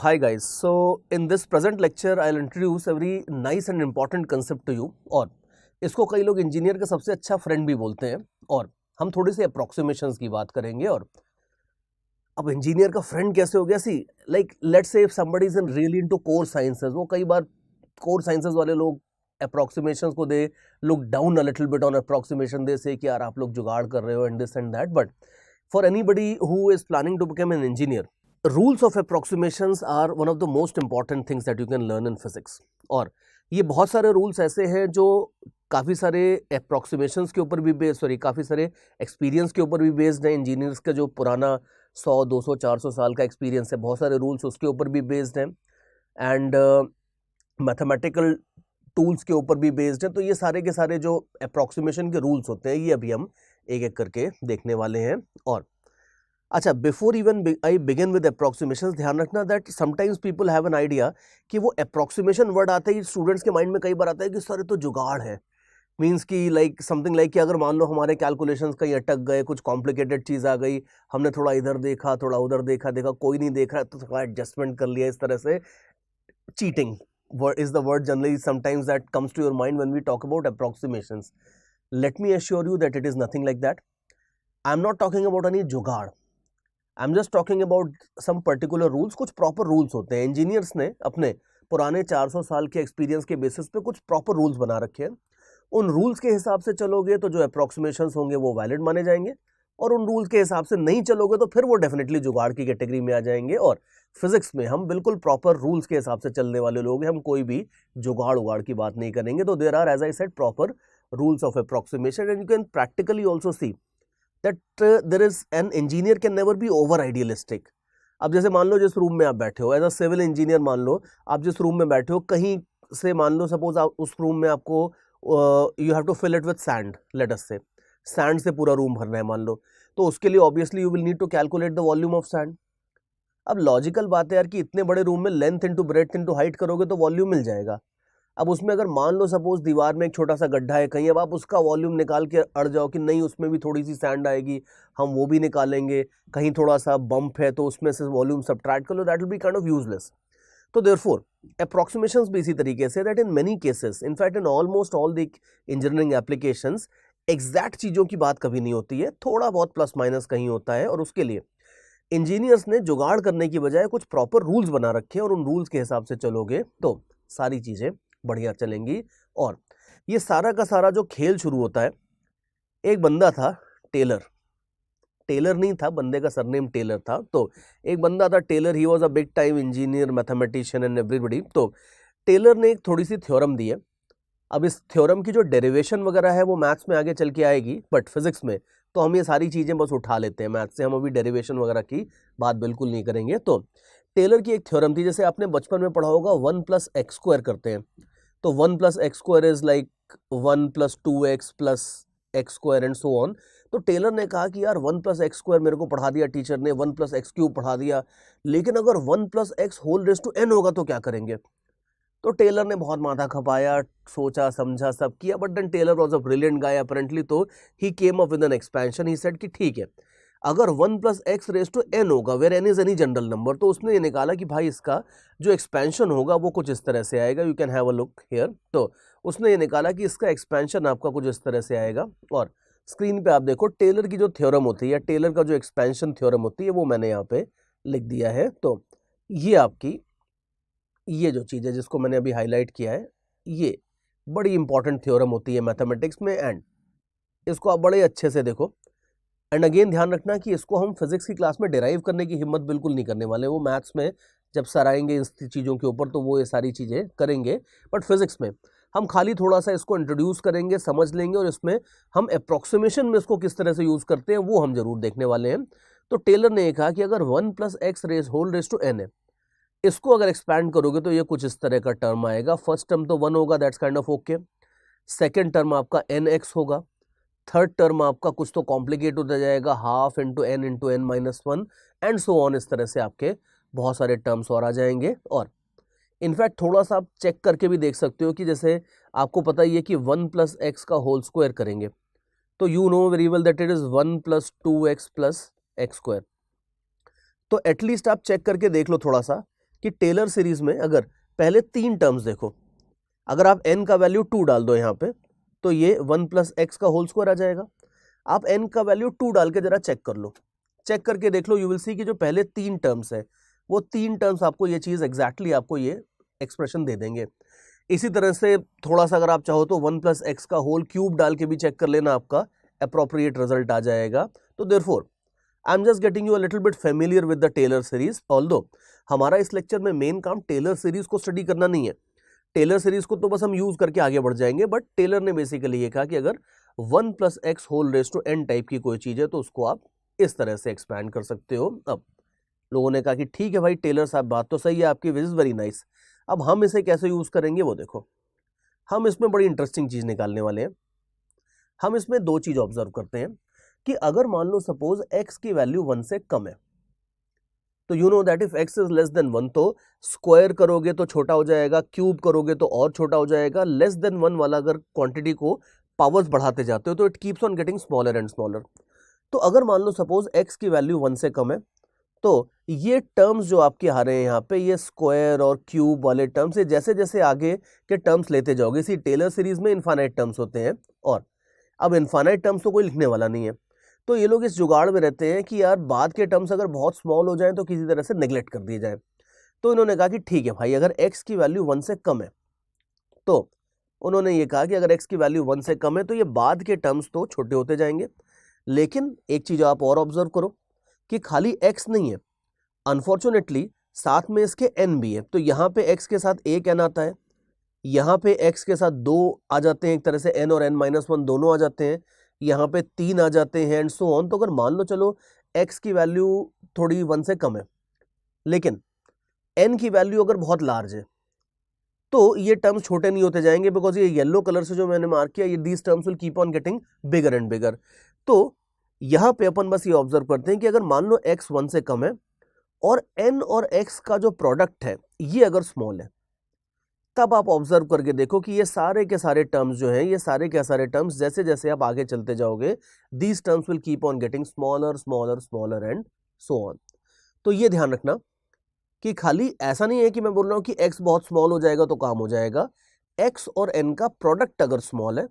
Hi guys, so in this present lecture I'll introduce a very nice and important concept to you और इसको कई लोग engineer का सबसे अच्छा फ्रेंड भी बोलते हैं और हम थोड़ी सी अप्रोक्सीमेशंस की बात करेंगे। और अब इंजीनियर का फ्रेंड कैसे हो गया, see like let's say if somebody is in really into core sciences, वो कई बार कोर साइंसेस वाले लोग अप्रोक्सीमेशंस को they look down a little bit on approximation, they say कि यार आप लोग जुगाड़ कर रहे हो and this and that, but for anybody who is planning to become an engineer, rules of approximations are one of the most important things that you can learn in physics. और ये बहुत सारे रूल्स ऐसे हैं जो काफ़ी सारे approximations के ऊपर भी काफ़ी सारे एक्सपीरियंस के ऊपर भी बेस्ड है। इंजीनियर्स का जो पुराना 100, 200, 400 साल का एक्सपीरियंस है, बहुत सारे रूल्स उसके ऊपर भी बेस्ड हैं एंड मैथमेटिकल टूल्स के ऊपर भी बेस्ड है। तो ये सारे के सारे जो अप्रोक्सीमेशन के रूल्स होते हैं ये अभी हम एक एक करके देखने वाले हैं। और अच्छा, before even I begin with approximation, ध्यान रखना that sometimes people have an idea कि वो अप्रोक्सीमेशन वर्ड आता है स्टूडेंट्स के माइंड में कई बार आता है कि सर ये तो जुगाड़ है, मीन्स कि लाइक समथिंग लाइक कि अगर मान लो हमारे कैलकुलेशंस कहीं अटक गए, कुछ कॉम्प्लिकेटेड चीज़ आ गई, हमने थोड़ा इधर देखा थोड़ा उधर देखा कोई नहीं देख रहा है तो थोड़ा एडजस्टमेंट कर लिया, इस तरह से cheating is the word generally sometimes that comes to your mind when we talk about approximations. Let me assure you that it is nothing like that. I'm not talking about any जुगाड़, I'm just talking about some particular rules. कुछ proper rules होते हैं, engineers ने अपने पुराने 400 साल के experience के बेसिस पे कुछ प्रॉपर रूल्स बना रखे हैं। उन रूल्स के हिसाब से चलोगे तो जो अप्रोक्सीमेशंस होंगे वो वैलिड माने जाएंगे, और उन रूल्स के हिसाब से नहीं चलोगे तो फिर वो डेफिनेटली जुगाड़ की कैटेगरी में आ जाएंगे। और फिजिक्स में हम बिल्कुल प्रॉपर रूल्स के हिसाब से चलने वाले लोग हैं, हम कोई भी जुगाड़ उगाड़ की बात नहीं करेंगे। तो there are, as I said, proper rules of approximation and you can practically also see that there is an engineer can never be over idealistic. अब जैसे मान लो जिस रूम में आप बैठे हो एज अ सिविल इंजीनियर, मान लो आप जिस रूम में बैठे हो, कहीं से मान लो सपोज आप उस रूम में आपको you have to fill it with sand, let us say sand से पूरा रूम भरना है मान लो, तो उसके लिए obviously you will need to calculate the volume of sand. अब लॉजिकल बात है यार कि इतने बड़े रूम में length into breadth into height करोगे तो वॉल्यूम मिल जाएगा। अब उसमें अगर मान लो सपोज दीवार में एक छोटा सा गड्ढा है कहीं, अब आप उसका वॉल्यूम निकाल के अड़ जाओ कि नहीं उसमें भी थोड़ी सी सैंड आएगी, हम वो भी निकालेंगे, कहीं थोड़ा सा बम्प है तो उसमें से वॉल्यूम सबट्रैक्ट कर लो, that will be kind of useless. तो देयरफॉर अप्रोक्सीमेशंस भी इसी तरीके से that in many cases, in fact in almost all the engineering applications, exact चीज़ों की बात कभी नहीं होती है, थोड़ा बहुत प्लस माइनस कहीं होता है। और उसके लिए इंजीनियर्स ने जुगाड़ करने की बजाय कुछ प्रॉपर रूल्स बना रखे हैं और उन रूल्स के हिसाब से चलोगे तो सारी चीज़ें बढ़िया चलेंगी। और ये सारा का सारा जो खेल शुरू होता है, एक बंदा था टेलर, टेलर नहीं था, बंदे का सरनेम टेलर था। तो एक बंदा था Taylor, he was a big time engineer, mathematician and everybody. तो टेलर ने एक थोड़ी सी थ्योरम दी है। अब इस थ्योरम की जो डेरिवेशन वगैरह है वो मैथ्स में आगे चल के आएगी, बट फिजिक्स में तो हम ये सारी चीज़ें बस उठा लेते हैं मैथ्स से, हम अभी डेरिवेशन वगैरह की बात बिल्कुल नहीं करेंगे। तो टेलर की एक थ्योरम थी, जैसे आपने बचपन में पढ़ा होगा 1+x² करते हैं, तो 1+x² is like 1+2x+x² and so on. तो टेलर ने कहा कि यार 1+x² मेरे को पढ़ा दिया टीचर ने, 1+x³ पढ़ा दिया, लेकिन अगर 1+x⁴n होगा तो क्या करेंगे। तो टेलर ने बहुत माथा खपाया, सोचा समझा सब किया, but then Taylor was a brilliant guy apparently, तो he came up with an expansion. He said कि ठीक है, अगर 1+x⁴n होगा where n is any general number, तो उसने ये निकाला कि भाई इसका जो एक्सपेंशन होगा वो कुछ इस तरह से आएगा। You can have a look here. तो उसने ये निकाला कि इसका एक्सपेंशन आपका कुछ इस तरह से आएगा। और स्क्रीन पे आप देखो टेलर की जो थ्योरम होती है या टेलर का जो एक्सपेंशन थ्योरम होती है वो मैंने यहाँ पे लिख दिया है। तो ये आपकी ये जो चीज़ है जिसको मैंने अभी हाईलाइट किया है, ये बड़ी इंपॉर्टेंट थ्योरम होती है मैथमेटिक्स में, एंड इसको आप बड़े अच्छे से देखो। एंड अगेन ध्यान रखना कि इसको हम फिजिक्स की क्लास में डिराइव करने की हिम्मत बिल्कुल नहीं करने वाले, वो मैथ्स में जब सर आएंगे इस चीज़ों के ऊपर तो वो ये सारी चीज़ें करेंगे, बट फिजिक्स में हम खाली थोड़ा सा इसको इंट्रोड्यूस करेंगे, समझ लेंगे, और इसमें हम अप्रोक्सीमेशन में इसको किस तरह से यूज़ करते हैं वो हम जरूर देखने वाले हैं। तो टेलर ने कहा कि अगर 1+x⁴n है, इसको अगर एक्सपैंड करोगे तो ये कुछ इस तरह का टर्म आएगा। फर्स्ट टर्म तो 1 होगा, that's kind of okay. Second term आपका nx होगा। थर्ड टर्म आपका कुछ तो कॉम्प्लिकेट होता जाएगा, ½ × n × n−1 and so on. इस तरह से आपके बहुत सारे टर्म्स और आ जाएंगे। और इनफैक्ट थोड़ा सा आप चेक करके भी देख सकते हो कि जैसे आपको पता ही है कि 1+x² करेंगे तो you know very well that it is 1+2x+x²। तो एटलीस्ट आप चेक करके देख लो थोड़ा सा कि टेलर सीरीज में अगर पहले 3 टर्म्स देखो, अगर आप n का वैल्यू 2 डाल दो यहाँ पे तो ये 1 + x का होल स्क्वायर आ जाएगा। आप n का वैल्यू 2 डाल के जरा चेक कर लो, चेक करके देख लो, यू विल सी कि जो पहले 3 टर्म्स है वो 3 टर्म्स आपको ये चीज एग्जैक्टली आपको ये एक्सप्रेशन दे देंगे। इसी तरह से थोड़ा सा अगर आप चाहो तो 1 + x का होल क्यूब डाल के भी चेक कर लेना, आपका अप्रोप्रिएट रिजल्ट आ जाएगा। तो therefore I am just getting you a little bit familiar with the Taylor series, although हमारा इस लेक्चर में मेन काम टेलर सीरीज को स्टडी करना नहीं है। टेलर सीरीज को तो बस हम यूज करके आगे बढ़ जाएंगे, बट टेलर ने बेसिकली ये कहा कि अगर 1 + x whole raise to n type की कोई चीज है तो उसको आप इस तरह से एक्सपैंड कर सकते हो। अब लोगों ने कहा कि ठीक है भाई टेलर साहब, बात तो सही है आपकी, विच इज वेरी नाइस। अब हम इसे कैसे यूज करेंगे वो देखो, हम इसमें बड़ी इंटरेस्टिंग चीज निकालने वाले हैं। हम इसमें 2 चीज ऑब्जर्व करते हैं कि अगर मान लो सपोज x की वैल्यू 1 से कम है, तो you know that if x is less than 1 तो स्क्वायर करोगे तो छोटा हो जाएगा, क्यूब करोगे तो और छोटा हो जाएगा। लेस देन 1 वाला अगर क्वांटिटी को पावर्स बढ़ाते जाते हो तो it keeps on getting smaller and smaller. तो अगर मान लो सपोज x की वैल्यू 1 से कम है तो ये टर्म्स जो आपके आ रहे हैं यहाँ पे, ये स्क्वायर और क्यूब वाले टर्म्स, ये जैसे जैसे आगे के टर्म्स लेते जाओगे, इसी टेलर सीरीज में इनफाइनाइट टर्म्स होते हैं, और अब इनफाइनाइट टर्म्स तो कोई लिखने वाला नहीं है, तो ये लोग इस जुगाड़ में रहते हैं कि यार बाद के टर्म्स अगर बहुत स्मॉल हो जाए तो किसी तरह से नेग्लेक्ट कर दिए जाए। तो इन्होंने कहा कि ठीक है भाई, अगर x की वैल्यू 1 से कम है तो उन्होंने ये कहा कि अगर x की वैल्यू 1 से कम है तो ये बाद के टर्म्स तो छोटे होते जाएंगे। लेकिन एक चीज आप और ऑब्जर्व करो कि खाली x नहीं है, अनफॉर्चुनेटली साथ में इसके n भी है। तो यहाँ पे x के साथ एक n आता है, यहाँ पे x के साथ 2 आ जाते हैं, एक तरह से n और n-1 दोनों आ जाते हैं, यहाँ पे 3 आ जाते हैं एंड सो ऑन। तो अगर मान लो चलो x की वैल्यू थोड़ी 1 से कम है लेकिन n की वैल्यू अगर बहुत लार्ज है तो ये टर्म्स छोटे नहीं होते जाएंगे, बिकॉज ये येलो कलर से जो मैंने मार्क किया, ये these terms will keep on getting bigger and bigger. तो यहाँ पे अपन बस ये ऑब्जर्व करते हैं कि अगर मान लो x 1 से कम है और n और x का जो प्रोडक्ट है ये अगर स्मॉल है, तब आप ऑब्जर्व करके देखो कि ये सारे के सारे टर्म्स जो हैं, ये सारे के सारे टर्म्स जैसे जैसे आप आगे चलते जाओगे, these terms will keep on getting smaller smaller smaller and so on. तो ये ध्यान रखना कि खाली ऐसा नहीं है कि मैं बोल रहा हूं कि x बहुत स्मॉल हो जाएगा तो काम हो जाएगा। x और n का प्रोडक्ट अगर स्मॉल है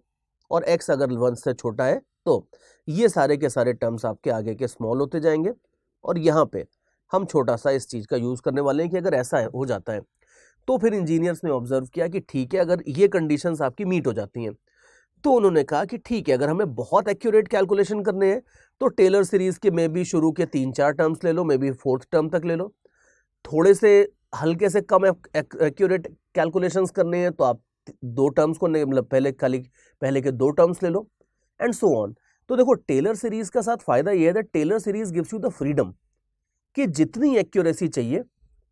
और x अगर 1 से छोटा है तो ये सारे के सारे टर्म्स आपके आगे के स्मॉल होते जाएंगे। और यहाँ पे हम छोटा सा इस चीज का यूज करने वाले हैं कि अगर ऐसा हो जाता है तो फिर इंजीनियर्स ने ऑब्जर्व किया कि ठीक है, अगर ये कंडीशंस आपकी मीट हो जाती हैं तो उन्होंने कहा कि ठीक है, अगर हमें बहुत एक्यूरेट कैलकुलेशन करने हैं तो टेलर सीरीज के मे बी शुरू के 3-4 टर्म्स ले लो, मे बी 4th टर्म तक ले लो। थोड़े से हल्के से कम एक्यूरेट कैलकुलेशंस करने हैं तो आप 2 टर्म्स को मतलब पहले के 2 टर्म्स ले लो एंड सो ऑन। तो देखो टेलर सीरीज का साथ फायदा ये है that Taylor series gives you the freedom कि जितनी एक्यूरेसी चाहिए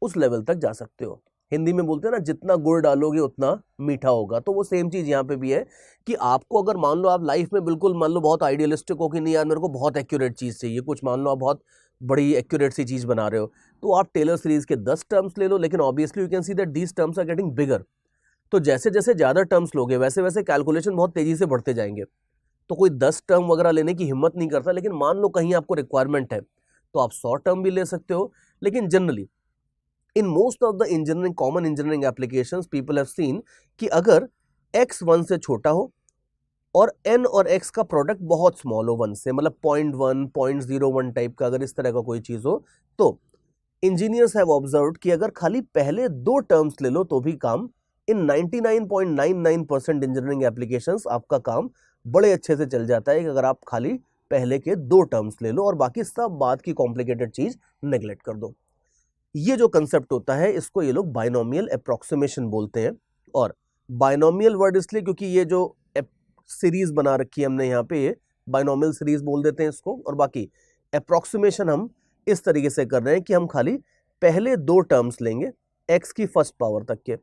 उस लेवल तक जा सकते हो। हिंदी में बोलते हैं ना, जितना गुड़ डालोगे उतना मीठा होगा। तो वो सेम चीज यहाँ पे भी है कि आपको अगर मान लो आप लाइफ में बिल्कुल मान लो बहुत आइडियलिस्टिक हो कि नहीं यार मेरे को बहुत एक्यूरेट चीज चाहिए, कुछ मान लो आप बहुत बड़ी एक्यूरेट सी चीज बना रहे हो, तो आप टेलर सीरीज के 10 टर्म्स ले लो, लेकिन obviously you can see that these terms are getting bigger. तो जैसे जैसे ज्यादा टर्म्स लोगे वैसे वैसे कैलकुलेशन बहुत तेजी से बढ़ते जाएंगे। तो कोई 10 टर्म वगैरह लेने की हिम्मत नहीं करता, लेकिन मान लो कहीं आपको रिक्वायरमेंट है तो आप 100 टर्म भी ले सकते हो। लेकिन generally in most of the engineering common engineering applications people have seen कि अगर x 1 से छोटा हो और n और x का प्रोडक्ट बहुत स्मॉल हो 1 से, मतलब 0.1 0.01 टाइप का, अगर इस तरह का कोई चीज हो, तो इंजीनियर्स हैव ऑब्जर्व्ड कि अगर खाली पहले 2 टर्म्स ले लो तो भी काम इन 99.99% इंजीनियरिंग एप्लीकेशंस आपका काम बड़े अच्छे से चल जाता है कि अगर आप खाली पहले के 2 टर्म्स ले लो और बाकी सब बात की कॉम्प्लिकेटेड चीज नेग्लेक्ट कर दो। ये जो कंसेप्ट होता है इसको ये लोग बाइनोमियल अप्रोक्सीमेशन बोलते हैं। और बाइनोमियल वर्ड इसलिए क्योंकि ये जो सीरीज बना रखी है हमने यहाँ पे, ये बाइनोमियल सीरीज बोल देते हैं इसको। और बाकी अप्रोक्सीमेशन हम इस तरीके से कर रहे हैं कि हम खाली पहले 2 टर्म्स लेंगे x की फर्स्ट पावर तक के,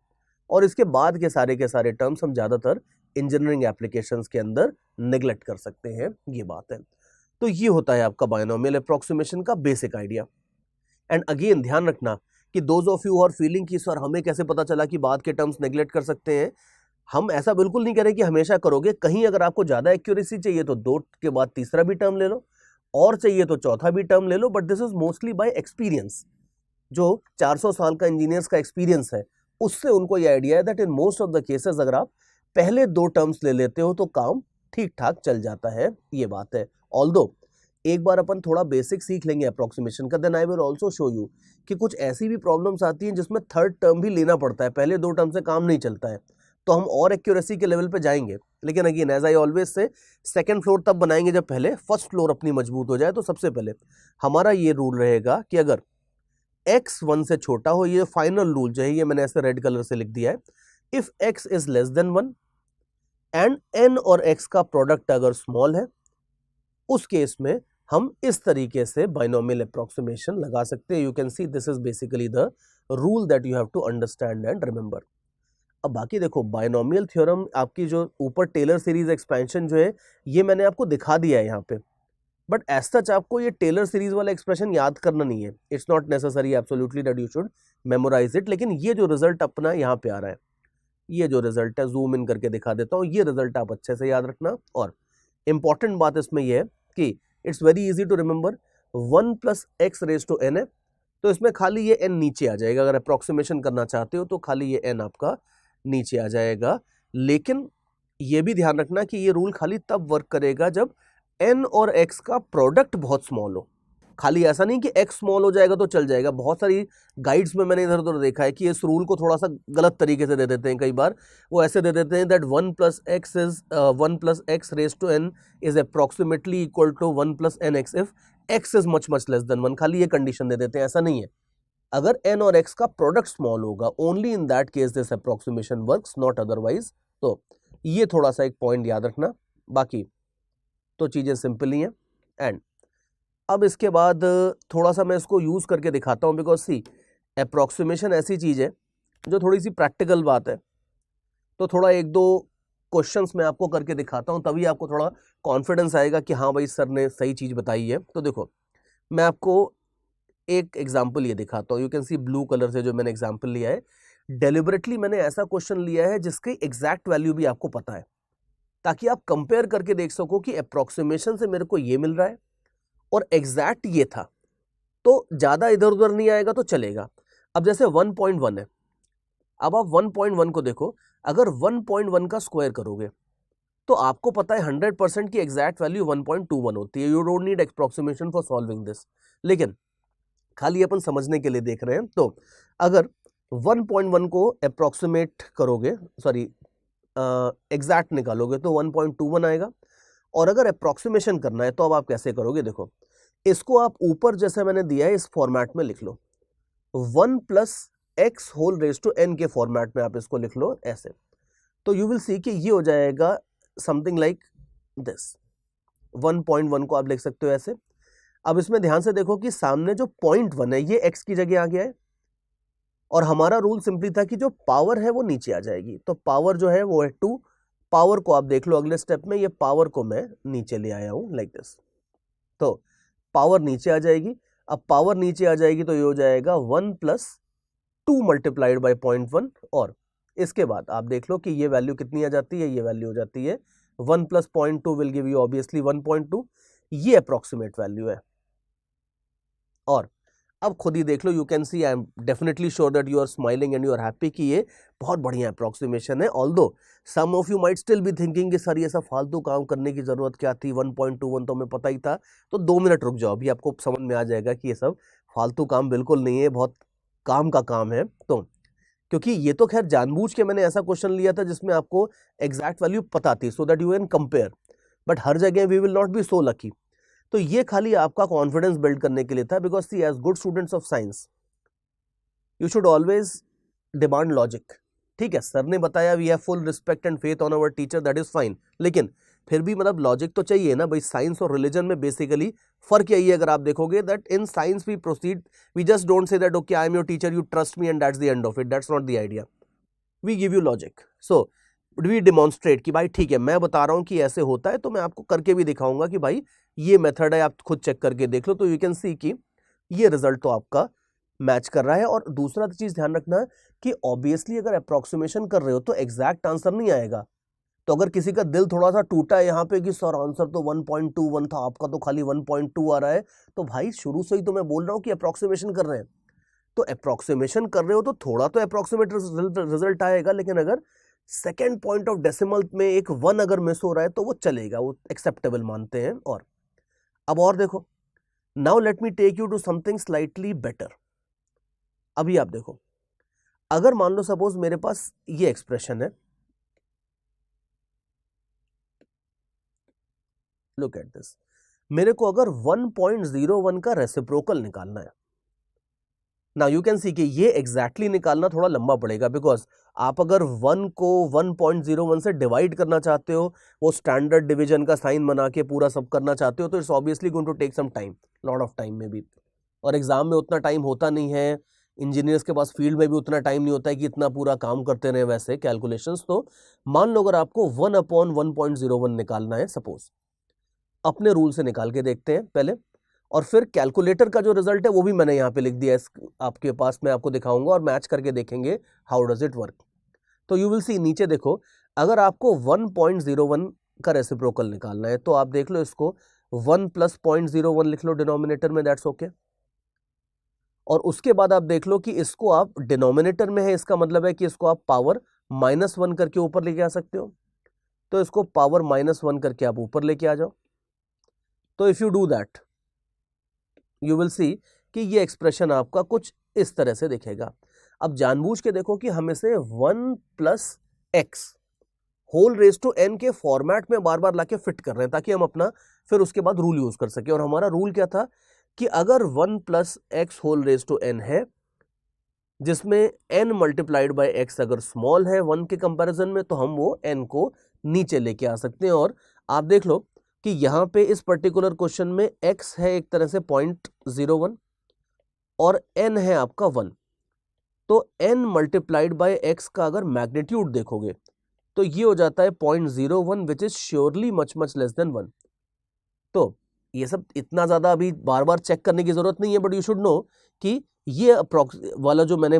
और इसके बाद के सारे टर्म्स हम ज्यादातर इंजीनियरिंग एप्लीकेशंस के अंदर नेग्लेक्ट कर सकते हैं, ये बात है। तो ये होता है आपका बाइनोमियल अप्रोक्सीमेशन का बेसिक आइडिया। एंड अगेन ध्यान रखना कि those of you are feeling कि सर हमें कैसे पता चला कि बाद के टर्म्स नेग्लेक्ट कर सकते हैं, हम ऐसा बिल्कुल नहीं करें कि हमेशा करोगे। कहीं अगर आपको ज्यादा एक्यूरेसी चाहिए तो 2 के बाद तीसरा भी टर्म ले लो, और चाहिए तो चौथा भी टर्म ले लो, but this is mostly by experience जो 400 साल का इंजीनियर्स का एक्सपीरियंस है, उससे उनको ये आइडिया है that in most of the cases अगर आप पहले 2 टर्म्स ले लेते हो तो काम ठीक ठाक चल जाता है, ये बात है। ऑल्दो एक बार अपन थोड़ा बेसिक सीख लेंगे अप्रोक्सीमेशन का, then I will also show you कि कुछ ऐसी भी प्रॉब्लम्स आती हैं जिसमें थर्ड टर्म भी लेना पड़ता है, पहले 2 टर्म से काम नहीं चलता है, तो हम और एक्यूरेसी के लेवल पे जाएंगे। लेकिन again as I always say, second floor तब बनाएंगे जब पहले फर्स्ट फ्लोर अपनी मजबूत हो जाए। तो सबसे पहले हमारा ये रूल रहेगा कि अगर x 1 से छोटा हो, ये फाइनल रूल जो है ये मैंने ऐसे रेड कलर से लिख दिया है, if x is less than 1 and n और x का प्रोडक्ट अगर स्मॉल है, उस केस में हम इस तरीके से बाइनोमियल अप्रोक्सीमेशन लगा सकते हैं। You can see this is basically the rule that you have to understand and remember. अब बाकी देखो, बाइनोमियल थ्योरम आपकी जो ऊपर टेलर सीरीज एक्सपेंशन जो है ये मैंने आपको दिखा दिया है यहाँ पे, बट एज सच आपको ये टेलर सीरीज वाला एक्सप्रेशन याद करना नहीं है। It's not necessary absolutely that you should memorize it. लेकिन ये जो रिजल्ट अपना यहाँ पे आ रहा है, ये जो रिजल्ट है, जूम इन करके दिखा देता हूँ, ये रिजल्ट आप अच्छे से याद रखना। और इंपॉर्टेंट बात इसमें यह है कि it's very easy to remember, 1 + x raise to n है, तो इसमें खाली ये n नीचे आ जाएगा। अगर अप्रोक्सीमेशन करना चाहते हो तो खाली ये n आपका नीचे आ जाएगा। लेकिन ये भी ध्यान रखना कि ये रूल खाली तब वर्क करेगा जब n और x का प्रोडक्ट बहुत स्मॉल हो। खाली ऐसा नहीं कि x स्मॉल हो जाएगा तो चल जाएगा। बहुत सारी गाइड्स में मैंने इधर उधर देखा है कि इस रूल को थोड़ा सा गलत तरीके से दे देते हैं। कई बार वो ऐसे दे देते हैं that 1 + x raise to n is approximately equal to 1 + nx if x is much less than 1। खाली ये कंडीशन दे देते हैं, ऐसा नहीं है। अगर n और x का प्रोडक्ट स्मॉल होगा, only in that case this approximation works, not otherwise. तो ये थोड़ा सा एक पॉइंट याद रखना, बाकी तो चीजें सिंपल ही हैं। एंड अब इसके बाद थोड़ा सा मैं इसको यूज करके दिखाता हूं, बिकॉज सी अप्रोक्सीमेशन ऐसी चीज है जो थोड़ी सी प्रैक्टिकल बात है। तो थोड़ा 1-2 क्वेश्चंस मैं आपको करके दिखाता हूं, तभी आपको थोड़ा कॉन्फिडेंस आएगा कि हाँ भाई सर ने सही चीज बताई है। तो देखो, मैं आपको एक एग्जाम्पल ये दिखाता हूँ। You can C blue colour से जो मैंने एग्जाम्पल लिया है, डेलिबरेटली मैंने ऐसा क्वेश्चन लिया है जिसकी एग्जैक्ट वैल्यू भी आपको पता है, ताकि आप कंपेयर करके देख सको कि अप्रोक्सीमेशन से मेरे को ये मिल रहा है और एग्जैक्ट ये था, तो ज्यादा इधर उधर नहीं आएगा तो चलेगा। अब जैसे 1.1 है, अब आप 1.1 को देखो, अगर 1.1 का स्क्वायर करोगे तो आपको पता है 100% की एग्जैक्ट वैल्यू 1.21 होती है। You don't need approximation for solving this, लेकिन खाली अपन समझने के लिए देख रहे हैं। तो अगर 1.1 को अप्रोक्सीमेट करोगे, सॉरी एग्जैक्ट निकालोगे तो 1.21 आएगा। और अगर अप्रोक्सीमेशन करना है तो अब आप कैसे करोगे, देखो इसको आप ऊपर जैसे मैंने दिया है इस फॉर्मेट में लिख लो, 1 + x whole raise to n के फॉर्मेट में आप इसको लिख लो ऐसे। तो यू विल सी कि ये हो जाएगा समथिंग लाइक दिस। 1.1 को आप लिख सकते हो ऐसे। अब इसमें ध्यान से देखो कि सामने जो 0.1 है ये x की जगह आ गया है, और हमारा रूल सिंपली था कि जो पावर है वो नीचे आ जाएगी। तो पावर जो है वो है 2। पावर को आप देख लो अगले स्टेप में, ये पावर को मैं नीचे ले आया हूं लाइक दिस। तो पावर नीचे आ जाएगी। अब पावर नीचे आ जाएगी तो ये हो जाएगा 1 + 2 मल्टीप्लाइड बाय 0.1। और इसके बाद आप देख लो कि ये वैल्यू कितनी आ जाती है, ये वैल्यू हो जाती है 1 + 0.2 विल गिव यू ऑब्वियसली 1.2। ये अप्रोक्सीमेट वैल्यू है। और अब खुद ही देख लो, you can see I am definitely sure that you are smiling and you are happy कि ये बहुत बढ़िया अप्रोक्सीमेशन है। Although some of you might still be thinking कि सर ये सब फालतू काम करने की जरूरत क्या थी, 1.21 तो हमें पता ही था। तो 2 मिनट रुक जाओ, अभी आपको समझ में आ जाएगा कि ये सब फालतू काम बिल्कुल नहीं है, बहुत काम का काम है। तो क्योंकि ये तो खैर जानबूझ के मैंने ऐसा क्वेश्चन लिया था जिसमें आपको एग्जैक्ट वैल्यू पता थी, so that you can compare, but हर जगह we will not be so lucky. तो ये खाली आपका कॉन्फिडेंस बिल्ड करने के लिए था, because see as good students of science you should always demand logic. ठीक है, सर ने बताया, we have full respect and faith on our teacher, that is fine, लेकिन फिर भी मतलब लॉजिक तो चाहिए ना भाई। साइंस और रिलीजन में बेसिकली फर्क यही है, अगर आप देखोगे that in science we proceed, we just don't say that okay I am your teacher, you trust me and that's the end of it, that's not the idea. We give you logic, so we demonstrate कि भाई ठीक है मैं बता रहा हूं कि ऐसे होता है, तो मैं आपको करके भी दिखाऊंगा कि भाई ये मेथड है, आप खुद चेक करके देख लो। तो यू कैन सी कि ये रिजल्ट तो आपका मैच कर रहा है। और दूसरा चीज ध्यान रखना है कि ऑब्वियसली अगर अप्रोक्सीमेशन कर रहे हो तो एग्जैक्ट आंसर नहीं आएगा। तो अगर किसी का दिल थोड़ा सा टूटा है यहाँ पे कि सर आंसर तो 1.21 था, आपका तो खाली 1.2 आ रहा है, तो भाई शुरू से ही तो मैं बोल रहा हूँ कि अप्रोक्सीमेशन कर रहे हैं। तो अप्रोक्सीमेशन कर रहे हो तो थोड़ा तो अप्रोक्सीमेट रिजल्ट आएगा, लेकिन अगर सेकेंड पॉइंट ऑफ डेसिमल में एक 1 अगर मिस हो रहा है तो वो चलेगा, वो एक्सेप्टेबल मानते हैं। और अब और देखो, now let me take you to something slightly better. अभी आप देखो, अगर मान लो सपोज मेरे पास ये एक्सप्रेशन है, लुक एट दिस, मेरे को अगर 1.01 का रेसिप्रोकल निकालना है। नाउ यू कैन सी कि ये एग्जैक्टली निकालना थोड़ा लंबा पड़ेगा, बिकॉज आप अगर 1 को 1.01 से डिवाइड करना चाहते हो, वो स्टैंडर्ड डिवीजन का साइन बना के पूरा सब करना चाहते हो, तो it's obviously going to take some time, lot of time में भी। और एग्जाम में उतना टाइम होता नहीं है, इंजीनियर्स के पास फील्ड में भी उतना टाइम नहीं होता है कि इतना पूरा काम करते रहे वैसे कैलकुलेशंस। तो मान लो अगर आपको 1/1.01 निकालना है सपोज, अपने रूल से निकाल के देखते हैं पहले, और फिर कैलकुलेटर का जो रिजल्ट है वो भी मैंने यहाँ पे लिख दिया है आपके पास, मैं आपको दिखाऊंगा और मैच करके देखेंगे हाउ डज इट वर्क। तो यू विल सी, नीचे देखो, अगर आपको 1.01 का रेसिप्रोकल निकालना है तो आप देख लो इसको 1 + 0.01 लिख लो डिनोमिनेटर में, दैट्स ओके। और उसके बाद आप देख लो कि इसको आप डिनोमिनेटर में है, इसका मतलब है कि इसको आप पावर -1 करके ऊपर लेके आ सकते हो, तो इसको पावर -1 करके आप ऊपर लेके आ जाओ। तो if you do that you will see कि ये एक्सप्रेशन आपका कुछ इस तरह से दिखेगा। अब जानबूझ के देखो कि हम इसे 1 + x whole raise to n के फॉर्मेट में बार बार लाके फिट कर रहे हैं, ताकि हम अपना फिर उसके बाद रूल यूज कर सके। और हमारा रूल क्या था कि अगर 1 + x whole raise to n है, जिसमें n मल्टीप्लाइड बाय x अगर स्मॉल है 1 के कंपैरिजन में, तो हम वो n को नीचे लेके आ सकते हैं। और आप देख लो कि यहाँ पे इस पर्टिकुलर क्वेश्चन में x है एक तरह से 0.01 और n है आपका 1, तो n मल्टीप्लाइड बाय x का अगर मैग्नीट्यूड देखोगे तो ये हो जाता है 0.01 which is surely much less than 1। तो ये सब इतना ज्यादा अभी बार बार चेक करने की जरूरत नहीं है, बट यू शुड नो कि ये वाला जो मैंने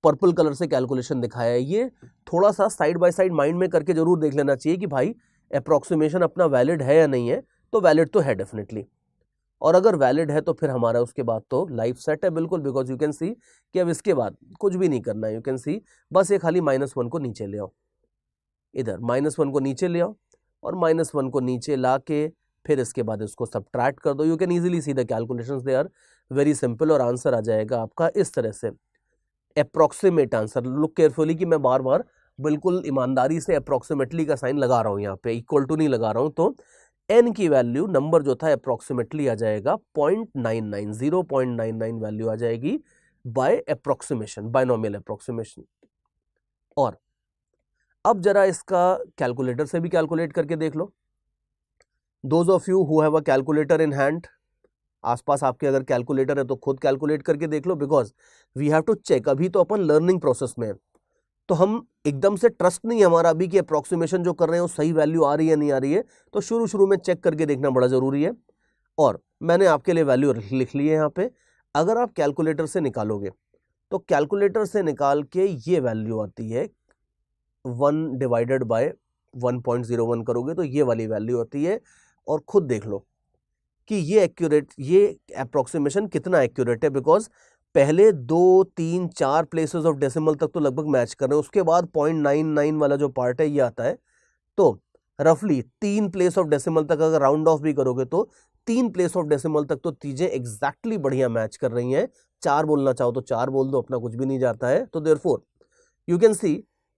पर्पल कलर से कैलकुलेशन दिखाया है, ये थोड़ा सा साइड बाय साइड माइंड में करके जरूर देख लेना चाहिए कि भाई अप्रोक्सीमेशन अपना वैलिड है या नहीं है। तो वैलिड तो है डेफिनेटली, और अगर वैलिड है तो फिर हमारा उसके बाद तो लाइफ सेट है बिल्कुल, बिकॉज यू कैन सी कि अब इसके बाद कुछ भी नहीं करना है। यू कैन सी बस ये खाली -1 को नीचे ले आओ, इधर -1 को नीचे ले आओ और -1 को नीचे ला के फिर इसके बाद इसको सब्ट्रैक्ट कर दो। You can easily see the calculations, they are very simple, और आंसर आ जाएगा आपका इस तरह से अप्रोक्सीमेट आंसर। लुक केयरफुली कि मैं बार बार बिल्कुल ईमानदारी से अप्रोक्सीमेटली का साइन लगा रहा हूं, यहाँ पे इक्वल टू नहीं लगा रहा हूं। तो n की वैल्यू नंबर जो था अप्रोक्सीमेटली आ जाएगा 0.99, 0.99 वैल्यू आ जाएगी बाय अप्रोक्सीमेशन, बायनोमियल अप्रोक्सीमेशन। और अब जरा इसका कैलकुलेटर से भी कैलकुलेट करके देख लो। Those of you who have a calculator in hand, आसपास आपके अगर कैलकुलेटर है तो खुद कैलकुलेट करके देख लो, because we have to check. अभी तो अपन लर्निंग प्रोसेस में है, तो हम एकदम से ट्रस्ट नहीं है हमारा अभी कि अप्रोक्सीमेशन जो कर रहे हैं वो सही वैल्यू आ रही है नहीं आ रही है, तो शुरू में चेक करके देखना बड़ा जरूरी है। और मैंने आपके लिए वैल्यू लिख ली है यहाँ पे। अगर आप कैलकुलेटर से निकालोगे तो कैलकुलेटर से निकाल के ये वैल्यू आती है 1 डिवाइडेड बाय 1.01 करोगे तो ये वाली वैल्यू आती है। और खुद देख लो कि ये अप्रोक्सीमेशन कितना एक्यूरेट है, बिकॉज पहले 2, 3, 4 प्लेसेस ऑफ डेसिमल तक तो लगभग मैच कर रहे हैं, उसके बाद 0.99 वाला जो पार्ट है ये आता है। तो रफली 3 प्लेस ऑफ डेसिमल तक अगर राउंड ऑफ भी करोगे तो 3 प्लेस ऑफ डेसिमल तक तो चीजें एग्जैक्टली बढ़िया मैच कर रही हैं। 4 बोलना चाहो तो 4 बोल दो, अपना कुछ भी नहीं जाता है। तो देयरफॉर यू कैन सी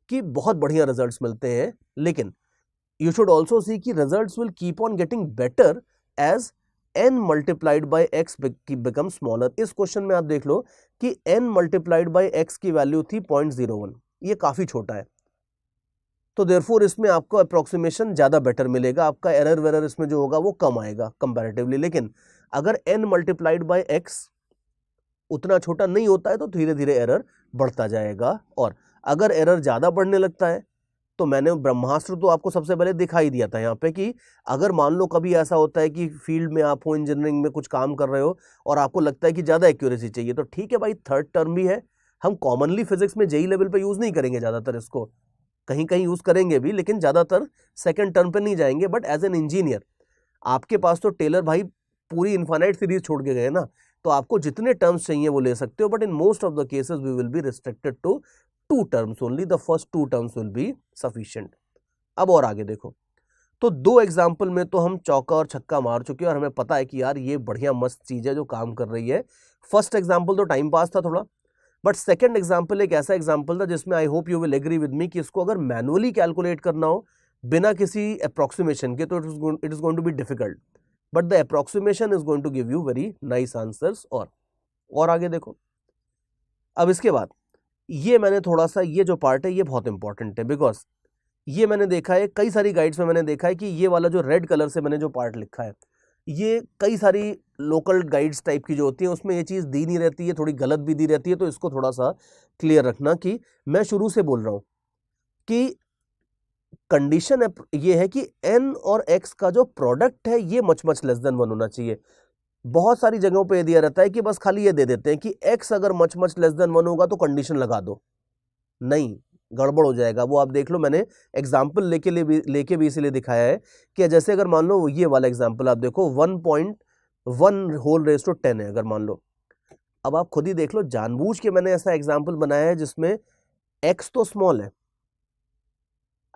कि बहुत बढ़िया रिजल्ट्स मिलते हैं, लेकिन यू शुड ऑल्सो सी कि results will keep on getting better as n multiplied by x become smaller. इस क्वेश्चन में आप देख लो कि n मल्टीप्लाइड बाई x की वैल्यू थी 0.01, ये काफी छोटा है, तो देयरफॉर इसमें आपको अप्रोक्सीमेशन ज्यादा बेटर मिलेगा, आपका एरर वेरर इसमें जो होगा वो कम आएगा कंपैरेटिवली। लेकिन अगर n मल्टीप्लाइड बाई x उतना छोटा नहीं होता है तो धीरे धीरे एरर बढ़ता जाएगा। और अगर एरर ज्यादा बढ़ने लगता है तो मैंने ब्रह्मास्त्र तो आपको सबसे पहले दिखाई दिया था यहाँ पे कि अगर मान लो कभी ऐसा होता है कि फील्ड में आप हो, इंजीनियरिंग में कुछ काम कर रहे हो और आपको लगता है कि ज़्यादा एक्यूरेसी चाहिए, तो ठीक है भाई, थर्ड टर्म भी है। हम कॉमनली फिजिक्स में जेई लेवल पे यूज़ नहीं करेंगे ज़्यादातर इसको, कहीं कहीं यूज़ करेंगे भी, लेकिन ज़्यादातर सेकेंड टर्म पर नहीं जाएंगे। बट एज एन इंजीनियर आपके पास तो टेलर भाई पूरी इन्फानाइट सीरीज छोड़ के गए ना, तो आपको जितने टर्म्स चाहिए वो ले सकते हो, but in most of the cases we will be restricted to 2 terms only, the first 2 terms will be sufficient. अब और आगे देखो, तो 2 एग्जाम्पल में तो हम चौका और छक्का मार चुके हैं और हमें पता है कि यार ये बढ़िया मस्त चीज है जो काम कर रही है। फर्स्ट एग्जाम्पल तो टाइम पास था थोड़ा, बट सेकंड एग्जाम्पल एक ऐसा एग्जाम्पल था जिसमें I hope you will agree with me कि इसको अगर मैनुअली कैलकुलेट करना हो बिना किसी अप्रोक्सीमेशन के तो it is going to be difficult, but the approximation is going to give you very nice answers. और आगे देखो, अब इसके बाद ये मैंने थोड़ा सा, ये जो पार्ट है ये बहुत इंपॉर्टेंट है, बिकॉज ये मैंने देखा है कई सारी गाइड्स में, मैंने देखा है कि ये वाला जो रेड कलर से मैंने जो पार्ट लिखा है, ये कई सारी लोकल गाइड्स टाइप की जो होती हैं उसमें ये चीज़ दी नहीं रहती है, थोड़ी गलत भी दी रहती है, तो इसको थोड़ा सा क्लियर रखना कि मैं शुरू से बोल रहा हूँ कि कंडीशन ये है कि n और x का जो प्रोडक्ट है ये मच लेस देन 1 होना चाहिए। बहुत सारी जगहों पे ये दिया रहता है कि बस खाली ये दे देते हैं कि x अगर मच लेस देन 1 होगा तो कंडीशन लगा दो, नहीं, गड़बड़ हो जाएगा। वो आप देख लो, मैंने एग्जाम्पल लेके भी इसीलिए दिखाया है कि जैसे अगर मान लो ये वाला एग्जाम्पल आप देखो 1.1 होल रेज टू 10 है, अगर मान लो, अब आप खुद ही देख लो, जानबूझ के मैंने ऐसा एग्जाम्पल बनाया है जिसमें x तो स्मॉल है।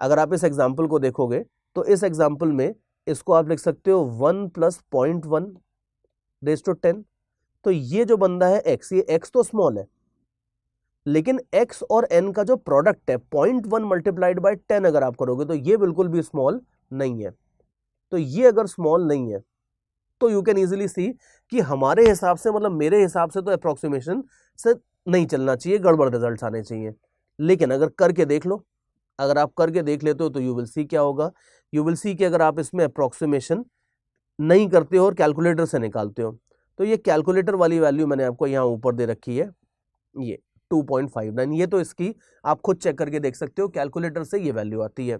अगर आप इस एग्जाम्पल को देखोगे तो इस एग्जाम्पल में इसको आप लिख सकते हो 1 + 0.1 रेज टू 10, तो ये जो बंदा है x, ये x तो स्मॉल है, लेकिन x और n का जो प्रोडक्ट है 0.1 मल्टीप्लाइड बाय 10 अगर आप करोगे तो ये बिल्कुल भी स्मॉल नहीं है। तो ये अगर स्मॉल नहीं है तो यू कैन इजीली सी कि हमारे हिसाब से, मतलब मेरे हिसाब से तो अप्रोक्सीमेशन से नहीं चलना चाहिए, गड़बड़ रिजल्ट्स आने चाहिए। लेकिन अगर करके देख लो, अगर आप करके देख लेते हो तो यू विल सी क्या होगा, यू विल सी कि अगर आप इसमें अप्रोक्सीमेशन नहीं करते हो और कैलकुलेटर से निकालते हो, तो ये कैलकुलेटर वाली वैल्यू मैंने आपको यहाँ ऊपर दे रखी है, ये 2.59, ये तो इसकी आप खुद चेक करके देख सकते हो, कैलकुलेटर से ये वैल्यू आती है।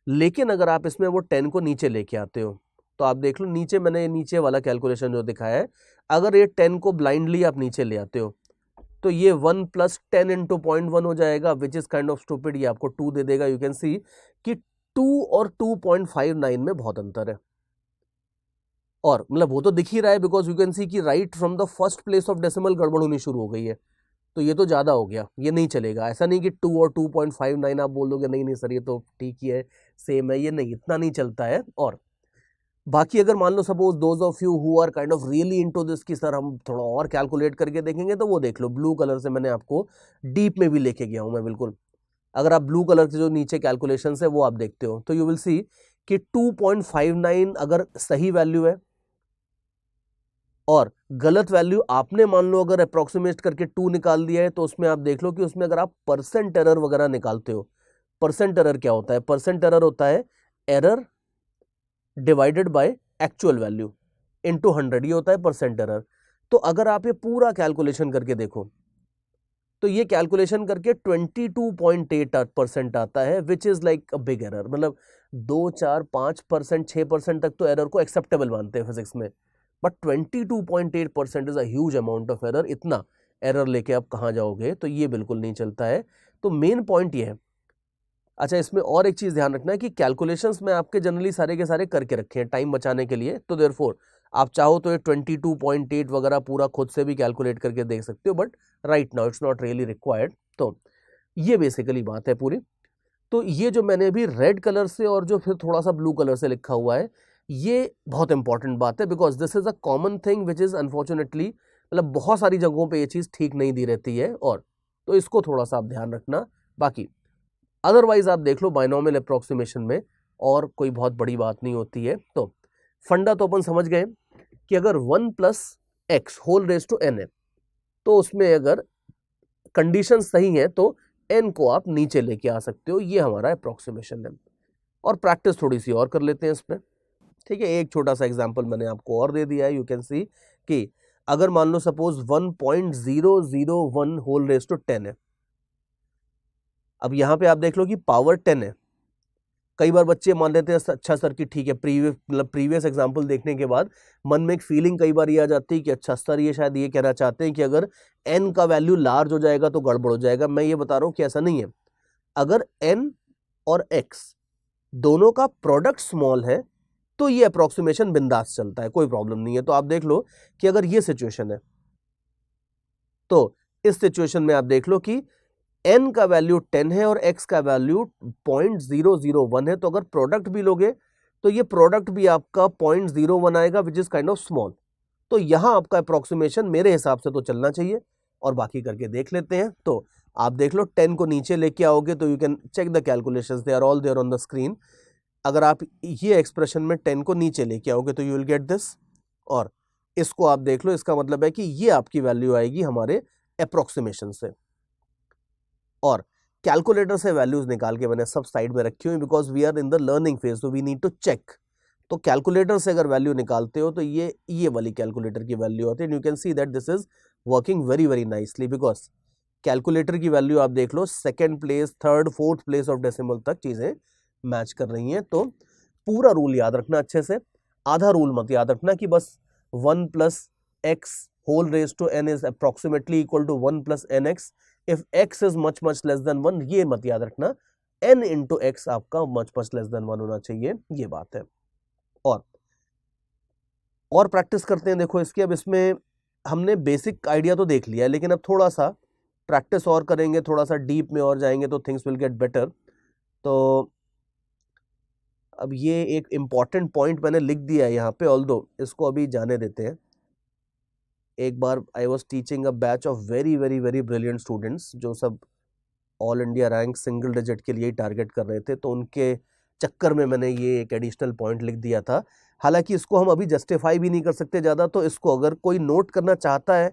लेकिन अगर आप इसमें वो 10 को नीचे लेके आते हो तो आप देख लो, नीचे मैंने नीचे वाला कैलकुलेशन जो दिखाया है, अगर ये 10 को ब्लाइंडली आप नीचे ले आते हो तो ये 1 + 10 × 0.1 हो जाएगा, which is kind of stupid, ये आपको 2 दे देगा। यू कैन सी कि 2 और 2.59 में बहुत अंतर है, और मतलब वो तो दिख ही रहा है, बिकॉज यू कैन सी कि right from the first place of decimal गड़बड़ होनी शुरू हो गई है, तो ये तो ज़्यादा हो गया, ये नहीं चलेगा। ऐसा नहीं कि 2 और 2.59 आप बोल दोगे नहीं नहीं सर ये तो ठीक ही है, सेम है, ये नहीं, इतना नहीं चलता है। और बाकी अगर मान लो suppose those of you who are kind of really into this कि सर हम थोड़ा और कैलकुलेट करके देखेंगे, तो वो देख लो, ब्लू कलर से मैंने आपको डीप में भी लेके गया हूँ मैं बिल्कुल। अगर आप ब्लू कलर के जो नीचे कैलकुलेशन है वो आप देखते हो तो यू विल सी कि 2.59 अगर सही वैल्यू है और गलत वैल्यू आपने मान लो अगर अप्रोक्सीमेट करके 2 निकाल दिया है, तो उसमें आप देख लो कि उसमें अगर आप परसेंट एरर वगैरह निकालते हो, परसेंट एरर क्या होता है, परसेंट एरर होता है error divided by actual value into 100, ये होता है परसेंट एरर। तो अगर आप ये पूरा कैलकुलेशन करके देखो तो ये कैलकुलेशन करके 22.8% आता है, which is like a big error. मतलब 2, 4, 5%, 6% तक तो एरर को एक्सेप्टेबल मानते हैं फिजिक्स में, but 22.8% is a huge amount of error. इतना एरर लेके आप कहाँ जाओगे, तो ये बिल्कुल नहीं चलता है। तो मेन पॉइंट ये है। अच्छा, इसमें और एक चीज ध्यान रखना है कि कैलकुलेशंस में आपके जनरली सारे के सारे करके रखे हैं टाइम बचाने के लिए, तो देयरफॉर आप चाहो तो ये 22.8 वगैरह पूरा खुद से भी कैलकुलेट करके देख सकते हो, but right now it's not really required. तो ये बेसिकली बात है पूरी। तो ये जो मैंने अभी रेड कलर से और जो फिर थोड़ा सा ब्लू कलर से लिखा हुआ है, ये बहुत इंपॉर्टेंट बात है, because this is a common thing which is unfortunately, मतलब बहुत सारी जगहों पे ये चीज़ ठीक नहीं दी रहती है, और तो इसको थोड़ा सा आप ध्यान रखना। बाकी अदरवाइज आप देख लो बाइनोमियल अप्रोक्सीमेशन में और कोई बहुत बड़ी बात नहीं होती है। तो फंडा तो अपन समझ गए कि अगर 1 + x whole raise to n है, तो उसमें अगर कंडीशन सही है तो n को आप नीचे लेके आ सकते हो, ये हमारा अप्रोक्सीमेशन है। और प्रैक्टिस थोड़ी सी और कर लेते हैं इसमें, ठीक है। एक छोटा सा एग्जांपल मैंने आपको और दे दिया है। यू कैन सी कि अगर मान लो सपोज 1.001 होल रेज टू 10 है, अब यहां पे आप देख लो कि पावर 10 है। कई बार बच्चे मान लेते हैं अच्छा सर कि ठीक है, प्रीवियस एग्जांपल देखने के बाद मन में एक फीलिंग कई बार ये आ जाती है कि अच्छा सर ये शायद ये कहना चाहते हैं कि अगर n का वैल्यू लार्ज हो जाएगा तो गड़बड़ हो जाएगा। मैं ये बता रहा हूं कि ऐसा नहीं है। अगर n और x दोनों का प्रोडक्ट स्मॉल है तो ये अप्रोक्सीमेशन बिंदास चलता है, कोई प्रॉब्लम नहीं है। तो आप देख लो कि अगर ये सिचुएशन है तो इस सिचुएशन में आप देख लो कि n का वैल्यू 10 है और x का वैल्यू 0.001 है, तो अगर प्रोडक्ट भी लोगे तो ये प्रोडक्ट भी आपका 0.01 आएगा, which is kind of small. तो यहां आपका अप्रोक्सीमेशन मेरे हिसाब से तो चलना चाहिए, और बाकी करके देख लेते हैं। तो आप देख लो 10 को नीचे लेके आओगे तो you can check the calculations, they are all there on the screen. अगर आप ये एक्सप्रेशन में 10 को नीचे लेके आओगे तो यू विल गेट दिस, और इसको आप देख लो, इसका मतलब है कि ये आपकी वैल्यू आएगी हमारे अप्रोक्सीमेशन से। और कैलकुलेटर से वैल्यूज निकाल के मैंने सब साइड में रखी हुई, because we are in the learning phase, तो वी नीड टू चेक। तो कैलकुलेटर से अगर वैल्यू निकालते हो तो ये वाली कैलकुलेटर की वैल्यू होती है, you can see that this is working very very nicely, because calculator की वैल्यू आप देख लो second place, third, fourth place of decimal तक चीजें मैच कर रही हैं। तो पूरा रूल याद रखना अच्छे से, आधा रूल मत याद रखना कि बस 1 plus x whole raise to n is approximately equal to 1 plus n x if x is much less than 1, ये मत याद रखना, n into x आपका much less than 1 होना चाहिए, ये बात है। और प्रैक्टिस करते हैं देखो इसकी। अब इसमें हमने बेसिक आइडिया तो देख लिया है, लेकिन अब थोड़ा सा प्रैक्टिस और करेंगे, थोड़ा सा डीप में और जाएंगे तो थिंग्स विल गेट बेटर। तो अब ये एक इंपॉर्टेंट पॉइंट मैंने लिख दिया है यहाँ पे, ऑल्दो इसको अभी जाने देते हैं। एक बार I was teaching a batch of very very very brilliant students, जो सब all India rank single digit के लिए टारगेट कर रहे थे, तो उनके चक्कर में मैंने ये एक एडिशनल पॉइंट लिख दिया था। हालांकि इसको हम अभी जस्टिफाई भी नहीं कर सकते ज़्यादा, तो इसको अगर कोई नोट करना चाहता है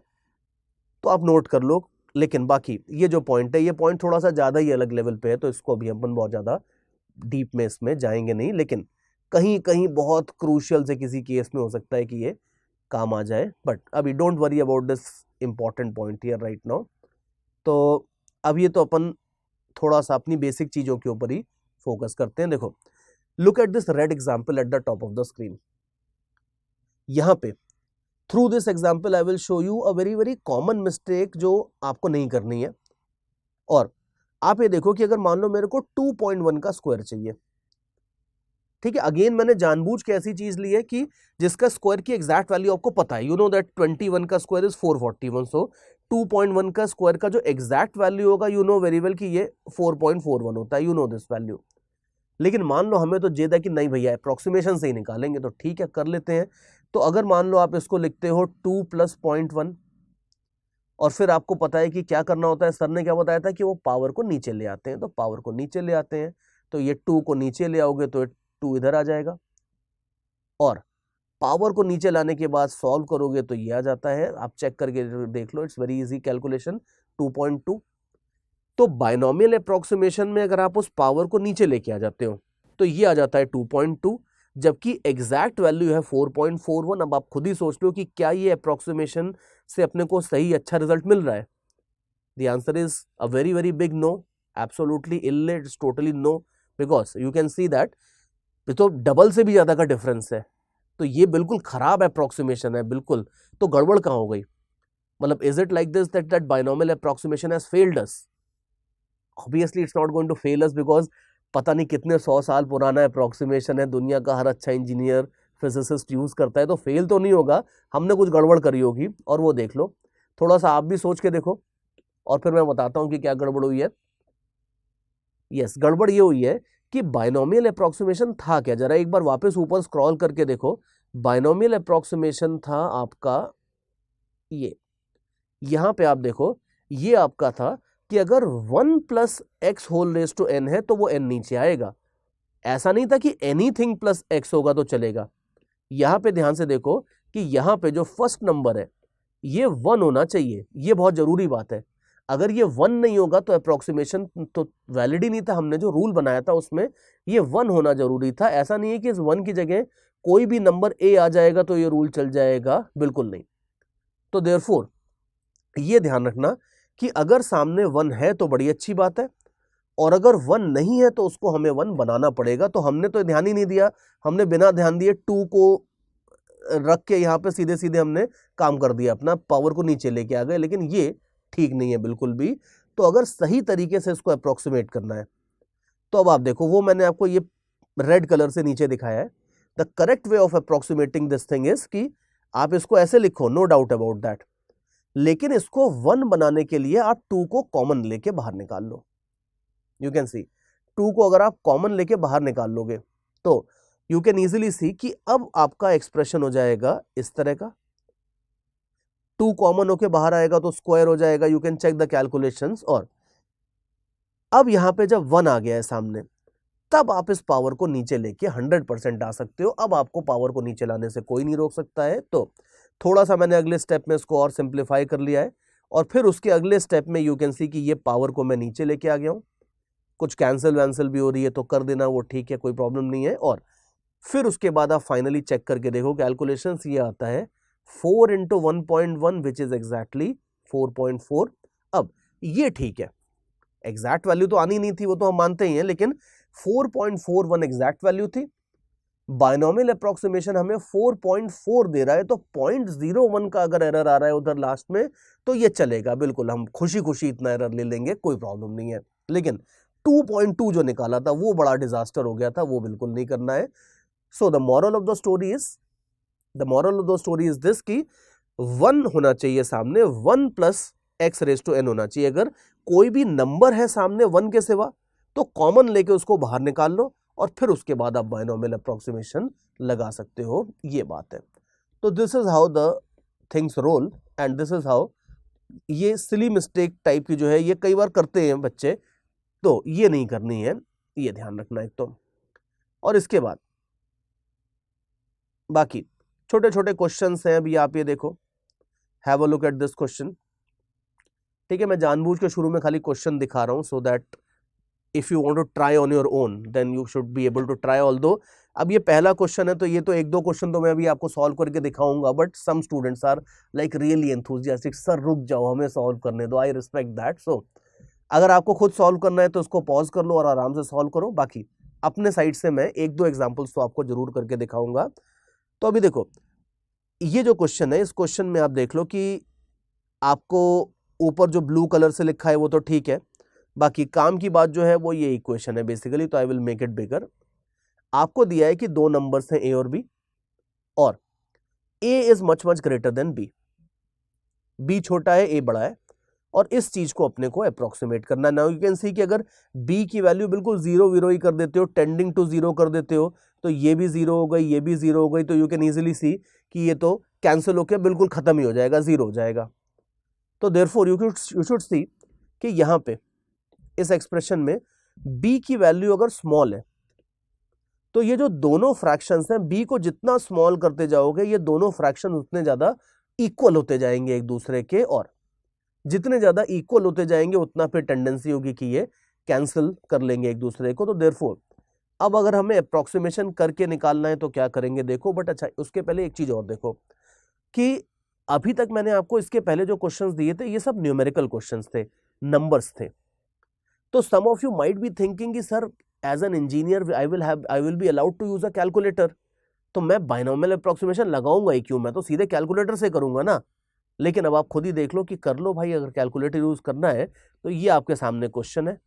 तो आप नोट कर लो, लेकिन बाकी ये जो पॉइंट है, ये पॉइंट थोड़ा सा ज़्यादा ही अलग लेवल पे है, तो इसको अभी अपन बहुत ज़्यादा डीप में इसमें जाएंगे नहीं, लेकिन कहीं कहीं बहुत क्रूशियल से किसी केस में हो सकता है कि ये काम आ जाए, बट अभी don't worry about this important point here right now. तो अब ये तो अपन थोड़ा सा अपनी बेसिक चीजों के ऊपर ही फोकस करते हैं। देखो, look at this red example eight the top of the screen. यहां पे through this example I will show you a very very common mistake जो आपको नहीं करनी है। और आप ये देखो कि अगर मान लो मेरे को 2.1 का स्क्वायर चाहिए, ठीक है, अगेन मैंने जानबूझ के ऐसी चीज ली है कि जिसका स्क्वायर की एग्जैक्ट वैल्यू आपको पता है, यू नो दैट 21 का स्क्वायर इज 441, सो 2.1 का स्क्वायर का जो एग्जैक्ट वैल्यू होगा, यू नो वेरी वेल कि ये 4.41 होता है, यू नो दिस वैल्यू। लेकिन मान लो हमें तो जेद है कि नहीं भैया अप्रोक्सीमेशन से ही निकालेंगे, तो ठीक है कर लेते हैं। तो अगर मान लो आप इसको लिखते हो 2 प्लस 0.1, और फिर आपको पता है कि क्या करना होता है, सर ने क्या बताया था कि वो पावर को नीचे ले आते हैं, तो पावर को नीचे ले आते हैं, तो ये 2 को नीचे ले आओगे तो 2 इधर आ जाएगा, और पावर को नीचे लाने के बाद सॉल्व करोगे तो ये आ जाता है, आप चेक करके देख लो, इट्स वेरी इजी कैलकुलेशन, 2.2। तो बाइनोमियल अप्रोक्सीमेशन में अगर आप उस पावर को नीचे लेके आ जाते हो तो ये आ जाता है 2.2, जबकि एग्जैक्ट वैल्यू है 4.41। अब आप खुद ही सोच लो कि क्या ये अप्रोक्सीमेशन से अपने को सही अच्छा रिजल्ट मिल रहा है। The answer is a very very big no, absolutely it's totally no, because you can see that तो डबल से भी ज्यादा का डिफरेंस है, तो ये बिल्कुल खराब अप्रोक्सीमेशन है बिल्कुल। तो गड़बड़ कहाँ हो गई, मतलब is it like this that binomial approximation has failed us? Obviously it's not going to fail us, because पता नहीं कितने 100 साल पुराना अप्रोक्सीमेशन है, दुनिया का हर अच्छा इंजीनियर फिजिसिस्ट यूज करता है, तो फेल तो नहीं होगा, हमने कुछ गड़बड़ करी होगी। और वो देख लो, थोड़ा सा आप भी सोच के देखो, और फिर मैं बताता हूं कि क्या गड़बड़ हुई है। यस, गड़बड़ ये हुई है कि बाइनोमियल अप्रोक्सीमेशन था क्या, जरा एक बार वापस ऊपर स्क्रॉल करके देखो। बाइनोमियल अप्रोक्सीमेशन था आपका ये, यहां पे आप देखो, ये आपका था कि अगर 1 plus x whole raise to n है तो वो एन नीचे आएगा। ऐसा नहीं था कि एनीथिंग प्लस एक्स होगा तो चलेगा। यहां पे ध्यान से देखो कि यहां पे जो फर्स्ट नंबर है ये 1 होना चाहिए, ये बहुत जरूरी बात है। अगर ये 1 नहीं होगा तो अप्रोक्सीमेशन तो वैलिड ही नहीं था, हमने जो रूल बनाया था उसमें ये 1 होना जरूरी था। ऐसा नहीं है कि इस 1 की जगह कोई भी नंबर ए आ जाएगा तो ये रूल चल जाएगा, बिल्कुल नहीं। तो देयरफॉर ये ध्यान रखना कि अगर सामने 1 है तो बड़ी अच्छी बात है, और अगर 1 नहीं है तो उसको हमें 1 बनाना पड़ेगा। तो हमने तो ध्यान ही नहीं दिया, हमने बिना ध्यान दिए 2 को रख के यहाँ पे सीधे सीधे हमने काम कर दिया, अपना पावर को नीचे लेके आ गए, लेकिन ये ठीक नहीं है बिल्कुल भी। तो अगर सही तरीके से इसको अप्रोक्सीमेट करना है तो अब आप देखो, वो मैंने आपको ये रेड कलर से नीचे दिखाया है। The correct way of approximating this thing is कि आप इसको ऐसे लिखो, नो डाउट अबाउट दैट, लेकिन इसको 1 बनाने के लिए आप 2 को कॉमन लेके बाहर निकाल लो। यू कैन सी 2 को अगर आप कॉमन लेके बाहर निकाल लोगे तो यू कैन इजीली सी कि अब आपका एक्सप्रेशन हो जाएगा इस तरह का। 2 कॉमन होके बाहर आएगा तो स्क्वायर हो जाएगा। You can check the calculations. और अब यहां पे जब 1 आ गया है सामने, तब आप इस पावर को नीचे लेके 100% आ सकते हो। अब आपको पावर को नीचे लाने से कोई नहीं रोक सकता है। तो थोड़ा सा मैंने अगले स्टेप में इसको और सिंप्लीफाई कर लिया है, और फिर उसके अगले स्टेप में यू कैन सी कि ये पावर को मैं नीचे लेके आ गया हूं। कुछ कैंसिल वैंसिल भी हो रही है तो कर देना, वो ठीक है, कोई प्रॉब्लम नहीं है। और फिर उसके बाद आप फाइनली चेक करके देखो कैलकुलेशंस, ये आता है 4 into 1.1 विच इज एग्जैक्टली 4.4। अब ये ठीक है, एग्जैक्ट वैल्यू तो आनी नहीं थी, वो तो हम मानते ही हैं, लेकिन 4.41 एग्जैक्ट वैल्यू थी। बायनोमियल अप्रोक्सीमेशन हमें 4.4 दे रहा है, तो 0.01 का अगर एरर आ रहा है उधर लास्ट में तो ये चलेगा, बिल्कुल हम खुशी खुशी इतना एरर ले लेंगे, कोई प्रॉब्लम नहीं है। लेकिन 2.2 जो निकाला था वो बड़ा डिजास्टर हो गया था, वो बिल्कुल नहीं करना है। So the moral of the story is this कि 1 होना चाहिए सामने, 1 + x⁻n होना चाहिए। अगर कोई भी नंबर है सामने 1 के सिवा तो कॉमन लेके उसको बाहर निकाल लो, और फिर उसके बाद आप बायनोमियल अप्रोक्सीमेशन लगा सकते हो। ये बात है। तो this is how the things roll, and this is how, ये सिली मिस्टेक टाइप की जो है ये कई बार करते हैं बच्चे, तो ये नहीं करनी है, ये ध्यान रखना एक तो। और इसके बाद बाकी छोटे छोटे क्वेश्चंस हैं। अभी आप ये देखो, have a look at this question. ठीक है, मैं जानबूझ के शुरू में खाली क्वेश्चन दिखा रहा हूं so that if you want to try on your own then you should be able to try. Although अब ये पहला क्वेश्चन है तो ये तो 1-2 क्वेश्चन तो मैं अभी आपको सॉल्व करके दिखाऊंगा, but some students are like really enthusiastic, sir रुक जाओ हमें सॉल्व करने दो। I respect that. सो अगर आपको खुद सॉल्व करना है तो उसको पॉज कर लो और आराम से सॉल्व करो। बाकी अपने साइड से मैं 1-2 एग्जाम्पल्स तो आपको जरूर करके दिखाऊंगा। तो अभी देखो, ये जो क्वेश्चन है, इस क्वेश्चन में आप देख लो कि आपको ऊपर जो ब्लू कलर से लिखा है वो तो ठीक है, बाकी काम की बात जो है वो ये इक्वेशन है बेसिकली। तो I will make it bigger. आपको दिया है कि 2 नंबर्स हैं ए और बी, और A is much much greater than B. B छोटा है, ए बड़ा है, और इस चीज को अपने को अप्रोक्सीमेट करना। नाउ यू कैन सी कि अगर बी की वैल्यू बिल्कुल 0 ही कर देते हो, टेंडिंग टू 0 कर देते हो, तो ये भी 0 हो गई, ये भी 0 हो गई, तो यू कैन इजीली सी कि ये तो कैंसिल होकर बिल्कुल खत्म ही हो जाएगा, 0 हो जाएगा। तो देयरफॉर यू शुड सी कि यहां पे इस एक्सप्रेशन में b की वैल्यू अगर स्मॉल है तो ये जो दोनों फ्रैक्शंस हैं, b को जितना स्मॉल करते जाओगे ये दोनों फ्रैक्शन उतने ज्यादा इक्वल होते जाएंगे एक दूसरे के, और जितने ज्यादा इक्वल होते जाएंगे उतना फिर टेंडेंसी होगी कि ये कैंसिल कर लेंगे एक दूसरे को। तो देयरफॉर अब अगर हमें अप्रोक्सीमेशन करके निकालना है तो क्या करेंगे देखो। बट अच्छा, उसके पहले एक चीज और देखो कि अभी तक मैंने आपको इसके पहले जो क्वेश्चंस दिए थे ये सब न्यूमेरिकल क्वेश्चंस थे, नंबर्स थे। तो some of you might be thinking कि sir as an engineer I will be allowed to use a calculator, तो मैं बायनोमियल अप्रोक्सीमेशन लगाऊंगा ही क्यों, मैं तो सीधे कैलकुलेटर से करूंगा ना। लेकिन अब आप खुद ही देख लो कि कर लो भाई, अगर कैलकुलेटर यूज करना है तो ये आपके सामने क्वेश्चन है,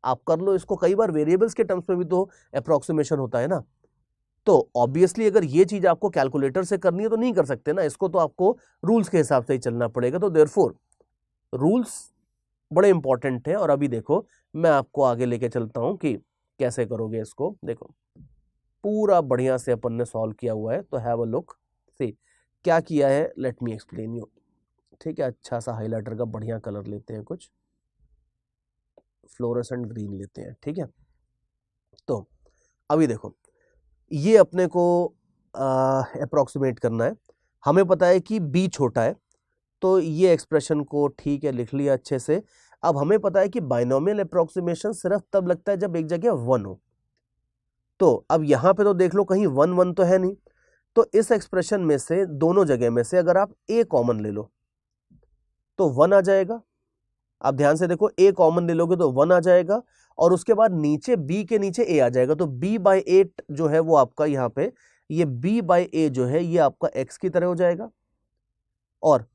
आप कर लो इसको। कई बार वेरिएबल्स के टर्म्स में भी तो अप्रोक्सीमेशन होता है ना, तो ऑब्वियसली अगर ये चीज आपको कैलकुलेटर से करनी है तो नहीं कर सकते ना, इसको तो आपको रूल्स के हिसाब से ही चलना पड़ेगा। तो देयरफॉर रूल्स बड़े इंपॉर्टेंट हैं। और अभी देखो मैं आपको आगे लेके चलता हूं कि कैसे करोगे इसको। देखो पूरा बढ़िया से अपन ने सॉल्व किया हुआ है, तो हैव अ लुक। सी क्या किया है, लेट मी एक्सप्लेन यू। ठीक है, अच्छा सा हाइलाइटर का बढ़िया कलर लेते हैं, कुछ फ्लोरेसेंट ग्रीन लेते हैं। ठीक है, तो अभी देखो ये अपने को अप्रोक्सीमेट करना है। हमें पता है कि b छोटा है, तो ये एक्सप्रेशन को ठीक है लिख लिया अच्छे से। अब हमें पता है कि बायनोमियल अप्रोक्सीमेशन सिर्फ तब लगता है जब एक जगह 1 हो। तो अब यहां पे तो देख लो कहीं 1 तो है नहीं, तो इस एक्सप्रेशन में से दोनों जगह में से अगर आप a कॉमन ले लो तो 1 आ जाएगा। आप ध्यान से देखो, a कॉमन ले लोगे तो 1 आ जाएगा, और उसके बाद नीचे b के नीचे a आ जाएगा, तो b/8 जो है वो आपका यहाँ पे ये b/a जो है ये आपका x की तरह हो जाएगा, और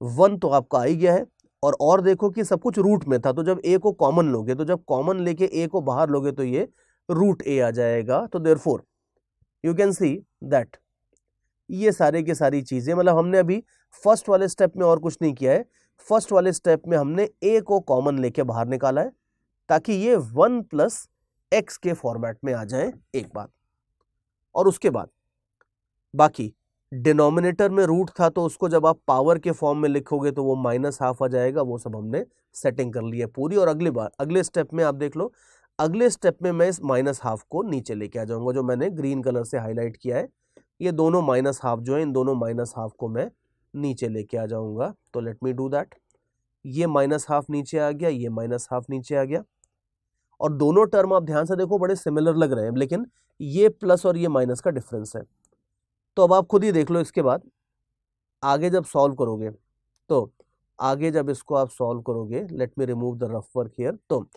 1 तो आपका आ ही गया है। और देखो कि सब कुछ रूट में था, तो जब a को कॉमन लोगे, तो जब कॉमन लेके a को बाहर लोगे तो ये √a आ जाएगा। तो therefore you can see that ये सारे की सारी चीजें, मतलब हमने अभी फर्स्ट वाले स्टेप में और कुछ नहीं किया है, फर्स्ट वाले स्टेप में हमने a को कॉमन लेके बाहर निकाला है ताकि ये 1 प्लस एक्स के फॉर्मेट में आ जाए एक बात। और उसके बाद बाकी डिनोमिनेटर में रूट था तो उसको जब आप पावर के फॉर्म में लिखोगे तो वो -12 आ जाएगा, वो सब हमने सेटिंग कर ली है पूरी। और अगले स्टेप में आप देख लो, अगले स्टेप में मैं इस -12 को नीचे लेके आ जाऊंगा, जो मैंने ग्रीन कलर से हाईलाइट किया है। ये दोनों -12 जो है, इन दोनों -12 को मैं नीचे लेके आ जाऊंगा। तो लेट मी डू दैट। ये -12 नीचे आ गया, ये -12 नीचे आ गया। और दोनों टर्म आप ध्यान से देखो बड़े सिमिलर लग रहे हैं, लेकिन ये प्लस और ये माइनस का डिफरेंस है। तो अब आप खुद ही देख लो, इसके बाद आगे जब सॉल्व करोगे तो आगे जब इसको आप सॉल्व करोगे, let me remove the rough work here, तो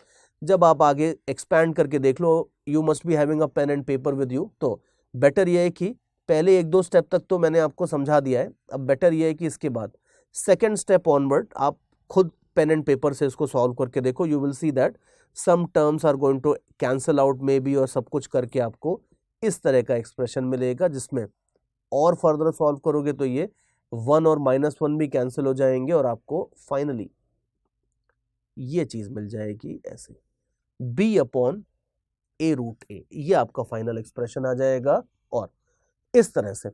जब आप आगे एक्सपैंड करके देख लो, you must be having a pen and paper with you. तो बेटर ये है कि पहले 1-2 स्टेप तक तो मैंने आपको समझा दिया है, अब बेटर ये है कि इसके बाद सेकेंड स्टेप ऑनवर्ड आप खुद पेन एंड पेपर से इसको सॉल्व करके देखो। You will see that some terms are going to cancel out maybe, और सब कुछ करके आपको इस तरह का एक्सप्रेशन मिलेगा, जिसमें और फर्दर सॉल्व करोगे तो ये 1 और -1 भी कैंसिल हो जाएंगे और आपको फाइनली ये चीज मिल जाएगी ऐसे, b/a√a, ये आपका फाइनल एक्सप्रेशन आ जाएगा। और इस तरह से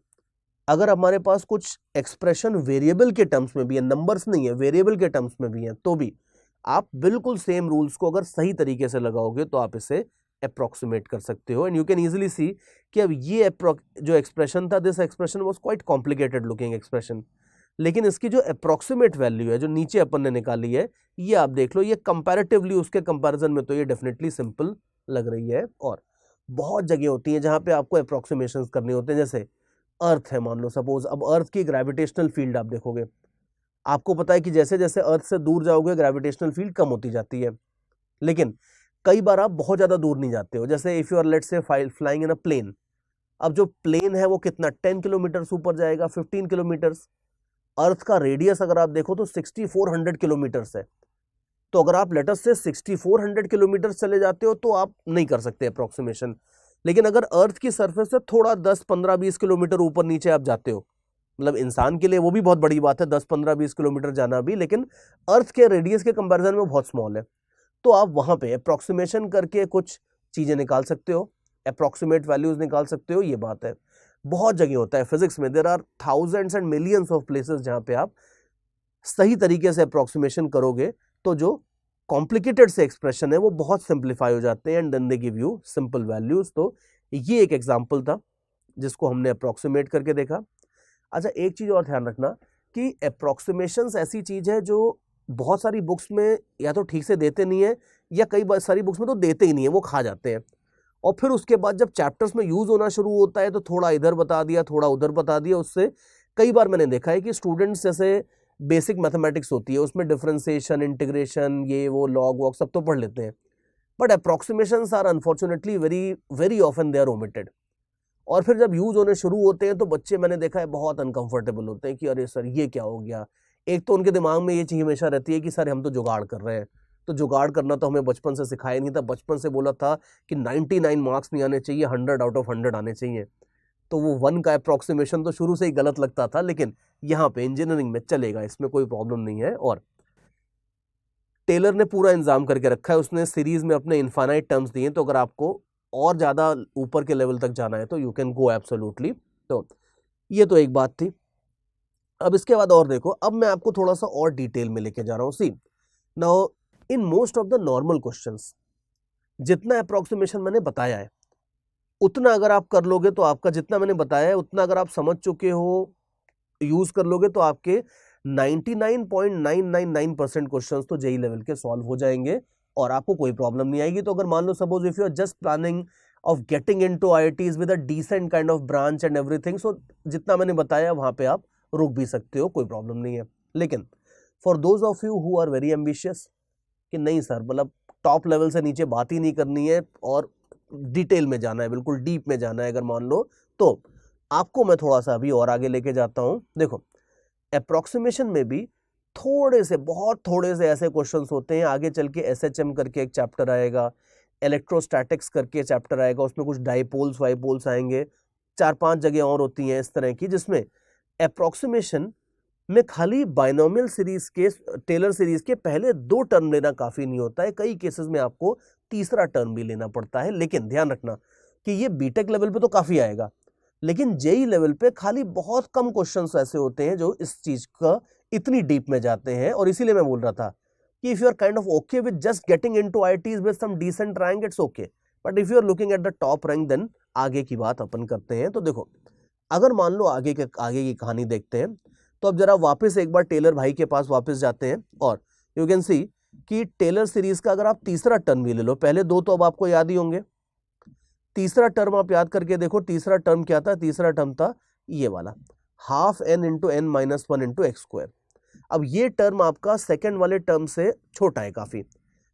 अगर हमारे पास कुछ एक्सप्रेशन वेरिएबल के टर्म्स में भी है, नंबर्स नहीं है, वेरिएबल के टर्म्स में भी है, तो भी आप बिल्कुल सेम रूल्स को अगर सही तरीके से लगाओगे तो आप इसे अप्रोक्सीमेट कर सकते हो। एंड यू कैन इजीली सी कि अब ये जो एक्सप्रेशन था, this expression was quite complicated looking expression, लेकिन इसकी जो अप्रोक्सीमेट वैल्यू है, जो नीचे अपन ने निकाली है, ये आप देख लो, ये कंपैरेटिवली उसके कंपैरिजन में तो ये डेफिनेटली सिंपल लग रही है। और बहुत जगह होती हैं जहां पे आपको अप्रोक्सीमेशंस करने होते हैं, जैसे अर्थ है मान लो सपोज, अब अर्थ की ग्रेविटेशनल फील्ड आप देखोगे, आपको पता है कि जैसे जैसे अर्थ से दूर जाओगे ग्रेविटेशनल फील्ड कम होती जाती है, लेकिन कई बार आप बहुत ज्यादा दूर नहीं जाते हो। जैसे if you are let's say flying in a plane, अब जो प्लेन है वो कितना 10 किलोमीटर ऊपर जाएगा, 15 किलोमीटर। अर्थ का रेडियस अगर आप देखो तो 6400 किलोमीटर है। तो अगर आप लेटस से 6400 किलोमीटर चले जाते हो तो आप नहीं कर सकते अप्रोक्सीमेशन, लेकिन अगर अर्थ की सरफेस से थोड़ा 10, 15, 20 किलोमीटर ऊपर नीचे आप जाते हो, मतलब इंसान के लिए वो भी बहुत बड़ी बात है 10, 15, 20 किलोमीटर जाना भी, लेकिन अर्थ के रेडियस के कंपैरिजन में बहुत स्मॉल है, तो आप वहां पे अप्रोक्सीमेशन करके कुछ चीजें निकाल सकते हो, अप्रोक्सीमेट वैल्यूज निकाल सकते हो। ये बात है, बहुत जगह होता है फिजिक्स में, there are thousands and millions of places जहां पे आप सही तरीके से अप्रोक्सीमेशन करोगे तो जो कॉम्प्लिकेटेड से एक्सप्रेशन है वो बहुत सिंप्लीफाई हो जाते हैं, and then they give you simple values. तो ये एक एग्जांपल था जिसको हमने अप्रोक्सीमेट करके देखा। अच्छा, एक चीज और ध्यान रखना कि अप्रोक्सीमेशंस ऐसी चीज है जो बहुत सारी बुक्स में या तो ठीक से देते नहीं है, या कई सारी बुक्स में तो देते ही नहीं है, वो खा जाते हैं। और फिर उसके बाद जब चैप्टर्स में यूज होना शुरू होता है तो थोड़ा इधर बता दिया, थोड़ा उधर बता दिया, उससे कई बार मैंने देखा है कि स्टूडेंट्स, जैसे बेसिक मैथमेटिक्स होती है उसमें डिफरेंशिएशन, इंटीग्रेशन, ये वो लॉग वॉग सब तो पढ़ लेते हैं, but approximations are unfortunately very very often they are omitted. और फिर जब यूज होने शुरू होते हैं तो बच्चे, मैंने देखा है, बहुत अनकंफर्टेबल होते हैं कि अरे सर ये क्या हो गया। एक तो उनके दिमाग में ये चीज हमेशा रहती है कि सर हम तो जुगाड़ कर रहे हैं, तो जुगाड़ करना तो हमें बचपन से सिखाया नहीं था, बचपन से बोला था कि 99 मार्क्स नहीं आने चाहिए, 100 आउट ऑफ 100 आने चाहिए। तो वो 1 का अप्रोक्सीमेशन तो शुरू से ही गलत लगता था, लेकिन यहाँ पे इंजीनियरिंग में चलेगा, इसमें कोई प्रॉब्लम नहीं है। और टेलर ने पूरा इंतजाम करके रखा है, उसने सीरीज में अपने इनफाइनाइट टर्म्स दिए, तो अगर आपको और ज्यादा ऊपर के लेवल तक जाना है तो यू कैन गो एब्सोल्युटली। तो ये तो एक बात थी। अब इसके बाद और देखो, अब मैं आपको थोड़ा सा और डिटेल में लेके जा रहा हूं। See now, in most of the normal questions जितना अप्रोक्सीमेशन मैंने बताया है उतना अगर आप कर लोगे तो आपका, जितना मैंने बताया है उतना अगर आप समझ चुके हो, यूज कर लोगे तो आपके 99.999% क्वेश्चंस तो जेई लेवल के सॉल्व हो जाएंगे और आपको कोई प्रॉब्लम नहीं आएगी। तो अगर मान लो suppose if you are just planning of getting into IITs with a decent kind of branch and everything, so जितना मैंने बताया वहां पे आप रुक भी सकते हो, कोई प्रॉब्लम नहीं है। लेकिन for those of you who are very ambitious कि नहीं सर, मतलब टॉप लेवल से नीचे बात ही नहीं करनी है और डिटेल में जाना है, बिल्कुल डीप में जाना है, अगर मान लो, तो आपको मैं थोड़ा सा अभी और आगे लेके जाता हूं। देखो, अप्रोक्सीमेशन में भी थोड़े से, बहुत थोड़े से ऐसे क्वेश्चंस होते हैं, आगे चल के एसएचएम करके एक चैप्टर आएगा, इलेक्ट्रोस्टैटिक्स करके चैप्टर आएगा, उसमें कुछ डाइपोल्स वाइपोल्स आएंगे, 4-5 जगह और होती हैं इस तरह की जिसमें अप्रोक्सीमेशन में खाली बाइनोमियल सीरीज के, टेलर सीरीज के पहले 2 टर्म लेना काफी नहीं होता है, कई केसेस में आपको तीसरा टर्म भी लेना पड़ता है। लेकिन ध्यान रखना कि ये बीटेक लेवल पे तो काफी आएगा, लेकिन जेई लेवल पे खाली बहुत कम क्वेश्चंस ऐसे होते हैं जो इस चीज का इतनी डीप में जाते हैं। और इसीलिए मैं बोल रहा था कि if you are kind of okay with just getting into IITs with some decent rank, it's okay, but if you are looking at the top rank, then आगे की बात अपन करते हैं। तो देखो, अगर मान लो आगे की कहानी देखते हैं, तो अब जरा वापस एक बार टेलर भाई के पास वापस जाते हैं और यू कैन सी कि टेलर सीरीज का अगर आप तीसरा टर्म भी ले लो, पहले 2 तो अब आपको याद ही होंगे, तीसरा टर्म आप याद करके देखो, तीसरा टर्म क्या था? तीसरा टर्म था ये वाला, half n into n minus 1 into x square. अब ये टर्म आपका सेकेंड वाले टर्म से छोटा है काफी,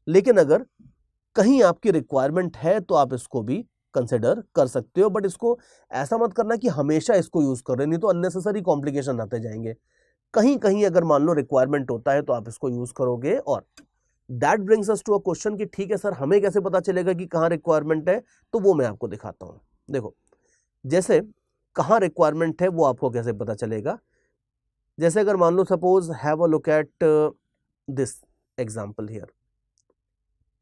लेकिन अगर कहीं आपकी रिक्वायरमेंट है तो आप इसको भी कंसिडर कर सकते हो, बट इसको ऐसा मत करना कि हमेशा इसको यूज कर रहे, नहीं तो अननेसेसरी कॉम्प्लिकेशन आते जाएंगे। कहीं कहीं अगर मान लो रिक्वायरमेंट होता है तो आप इसको यूज करोगे। और that brings us to a question कि ठीक है सर, हमें कैसे पता चलेगा कि कहाँ रिक्वायरमेंट है? तो वो मैं आपको दिखाता हूं। देखो, जैसे कहाँ रिक्वायरमेंट है वो आपको कैसे पता चलेगा? जैसे अगर मान लो suppose have a look at this example here,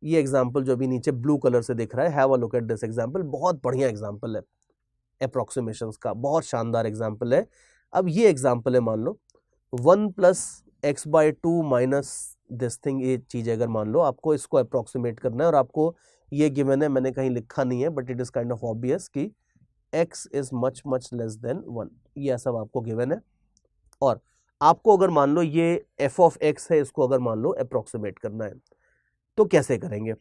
ये एग्जांपल जो अभी नीचे ब्लू कलर से दिख रहा है, have a look at this example, बहुत बढ़िया एग्जांपल है अप्रोक्सीमेशंस का, बहुत शानदार एग्जांपल है। अब ये एग्जांपल है, मान लो 1 plus x by 2 minus this thing, ये चीज अगर मान लो आपको इसको अप्रोक्सीमेट करना है और आपको ये गिवन है, मैंने कहीं लिखा नहीं है but it is kind of obvious कि x is much much less than 1, ये सब आपको गिवन है। और आपको अगर मान लो ये f ऑफ x है, इसको अगर मान लो अप्रोक्सीमेट करना है, तो कैसे करेंगे?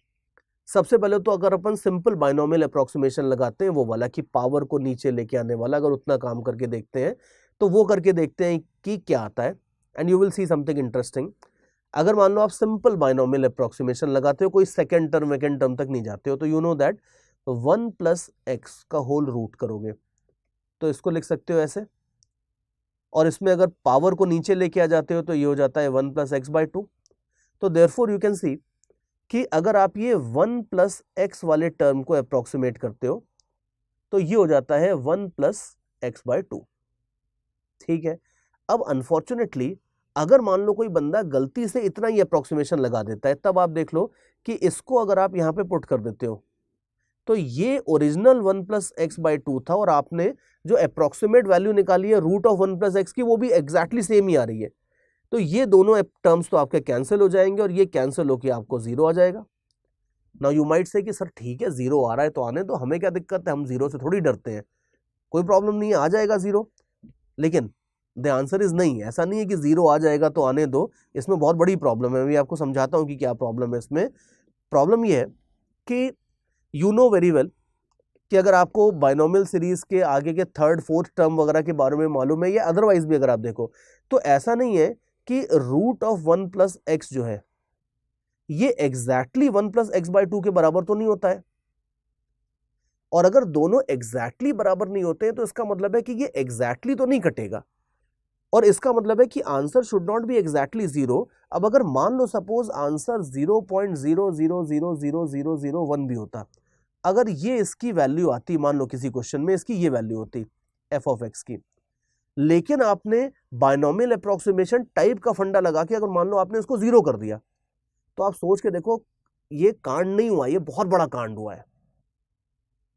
सबसे पहले तो अगर अपन सिंपल बाइनोमियल अप्रोक्सीमेशन लगाते हैं, वो वाला कि पावर को नीचे लेके आने वाला, अगर उतना काम करके देखते हैं तो वो करके देखते हैं कि क्या आता है, and you will see something interesting. अगर मान लो आप सिंपल बाइनोमियल अप्रोक्सीमेशन लगाते हो, कोई सेकेंड टर्म वेकेंड टर्म तक नहीं जाते हो, तो you know that 1 plus x का होल रूट करोगे, तो इसको लिख सकते हो ऐसे। और इसमें अगर पावर को नीचे लेके आ जाते हो तो ये हो जाता है 1 प्लस एक्स बाई 2। तो देयरफॉर यू कैन सी कि अगर आप ये 1 प्लस एक्स वाले टर्म को अप्रोक्सीमेट करते हो तो ये हो जाता है 1 प्लस एक्स बाई 2। ठीक है, अब अनफॉर्चुनेटली अगर मान लो कोई बंदा गलती से इतना ही अप्रोक्सीमेशन लगा देता है, तब आप देख लो कि इसको अगर आप यहां पे पुट कर देते हो तो ये ओरिजिनल 1 प्लस एक्स बाई 2 था, और आपने जो अप्रोक्सीमेट वैल्यू निकाली है रूट ऑफ 1 प्लस एक्स की, वो भी एग्जैक्टली सेम ही आ रही है। तो ये दोनों टर्म्स तो आपके कैंसिल हो जाएंगे और ये कैंसिल होकर आपको 0 आ जाएगा। नाउ यू माइट से कि सर ठीक है 0 आ रहा है तो आने दो, हमें क्या दिक्कत है, हम 0 से थोड़ी डरते हैं, कोई प्रॉब्लम नहीं है, आ जाएगा 0। लेकिन द आंसर इज नहीं, ऐसा नहीं है कि 0 आ जाएगा तो आने दो, इसमें बहुत बड़ी प्रॉब्लम है। मैं आपको समझाता हूं कि क्या प्रॉब्लम है इसमें। प्रॉब्लम ये है कि यू नो वेरी वेल कि अगर आपको बाइनोमियल सीरीज के आगे के थर्ड फोर्थ टर्म वगैरह के बारे में मालूम है, या अदरवाइज भी अगर आप देखो, तो ऐसा नहीं है कि रूट ऑफ 1 प्लस एक्स जो है ये एग्जैक्टली 1 प्लस एक्स बाई 2 के बराबर तो नहीं होता है। और अगर दोनों एग्जैक्टली बराबर नहीं होते हैं तो इसका मतलब है कि ये एग्जैक्टली तो नहीं कटेगा, और इसका मतलब है कि answer should not be exactly 0। अब अगर मान लो सपोज आंसर 0.00000001 भी होता, अगर ये इसकी वैल्यू आती, मान लो किसी क्वेश्चन में इसकी ये वैल्यू होती f ऑफ x की, लेकिन आपने बाइनोमियल अप्रोक्सीमेशन टाइप का फंडा लगा के अगर मान लो आपने इसको 0 कर दिया, तो आप सोच के देखो ये कांड नहीं हुआ, ये बहुत बड़ा कांड हुआ है।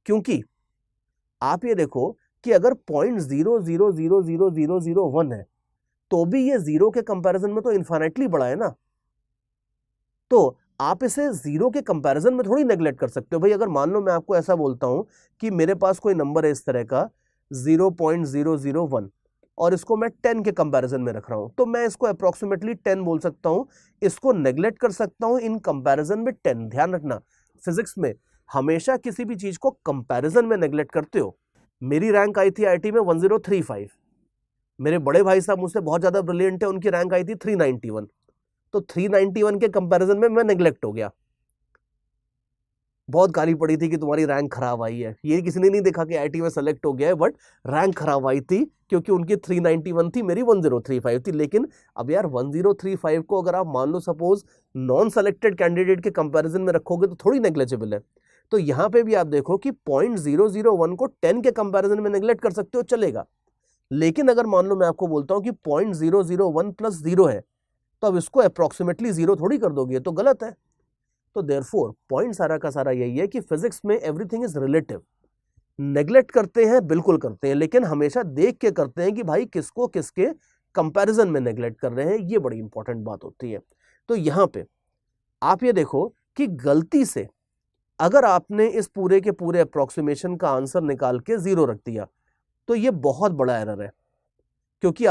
क्योंकि आप ये देखो कि अगर 0.000001 है तो भी ये 0 के कंपैरिजन में तो इनफाइनाइटली बड़ा है ना, तो आप इसे 0 के कंपैरिजन में थोड़ी नेग्लेक्ट कर सकते हो। भाई अगर मान लो मैं आपको ऐसा बोलता हूं कि मेरे पास कोई नंबर है इस तरह का 0.001 और इसको मैं 10 के कंपैरिजन में रख रहा हूं, तो मैं इसको अप्रोक्सीमेटली 10 बोल सकता हूं, इसको नेग्लेक्ट कर सकता हूं इन कंपैरिजन में 10। ध्यान रखना, फिजिक्स में हमेशा किसी भी चीज को कंपैरिजन में नेग्लेक्ट करते हो। मेरी रैंक आई थी आईआईटी में 1035, मेरे बड़े भाई साहब मुझसे बहुत ज्यादा ब्रिलियंट है, उनकी रैंक आई थी 391, तो 391 के कंपैरिजन में मैं नेग्लेक्ट हो गया। बहुत गाली पड़ी थी कि तुम्हारी रैंक खराब आई है, ये किसी ने नहीं देखा कि आईआईटी में सेलेक्ट हो गया है, बट रैंक खराब आई थी क्योंकि उनकी 391 थी, मेरी 1035 थी। लेकिन अब यार 1035 को अगर आप मान लो सपोज नॉन सेलेक्टेड कैंडिडेट के कंपैरिजन में रखोगे तो थोड़ी नेग्लेजिबल है। तो यहां पे भी आप देखो कि 0.001 को 10 के कंपैरिजन में नेग्लेक्ट कर सकते हो, चलेगा, लेकिन अगर मान लो मैं आपको बोलता हूं कि 0.001 + 0 है, तो अब इसको अप्रोक्सीमेटली 0 थोड़ी कर दोगे, तो गलत है। तो देयरफॉर पॉइंट सारा का सारा यही है कि फिजिक्स में एवरीथिंग इज रिलेटिव। नेग्लेक्ट करते हैं, बिल्कुल करते हैं, लेकिन हमेशा देख के करते हैं कि भाई किसको किसके कंपैरिजन में नेग्लेक्ट कर रहे हैं, ये बड़ी इंपॉर्टेंट बात होती है। तो यहां पे आप ये देखो कि गलती से अगर आपने इस पूरे के पूरे अप्रोक्सीमेशन का आंसर निकाल के 0 रख दिया, तो ये बहुत बड़ा एरर है, क्योंकि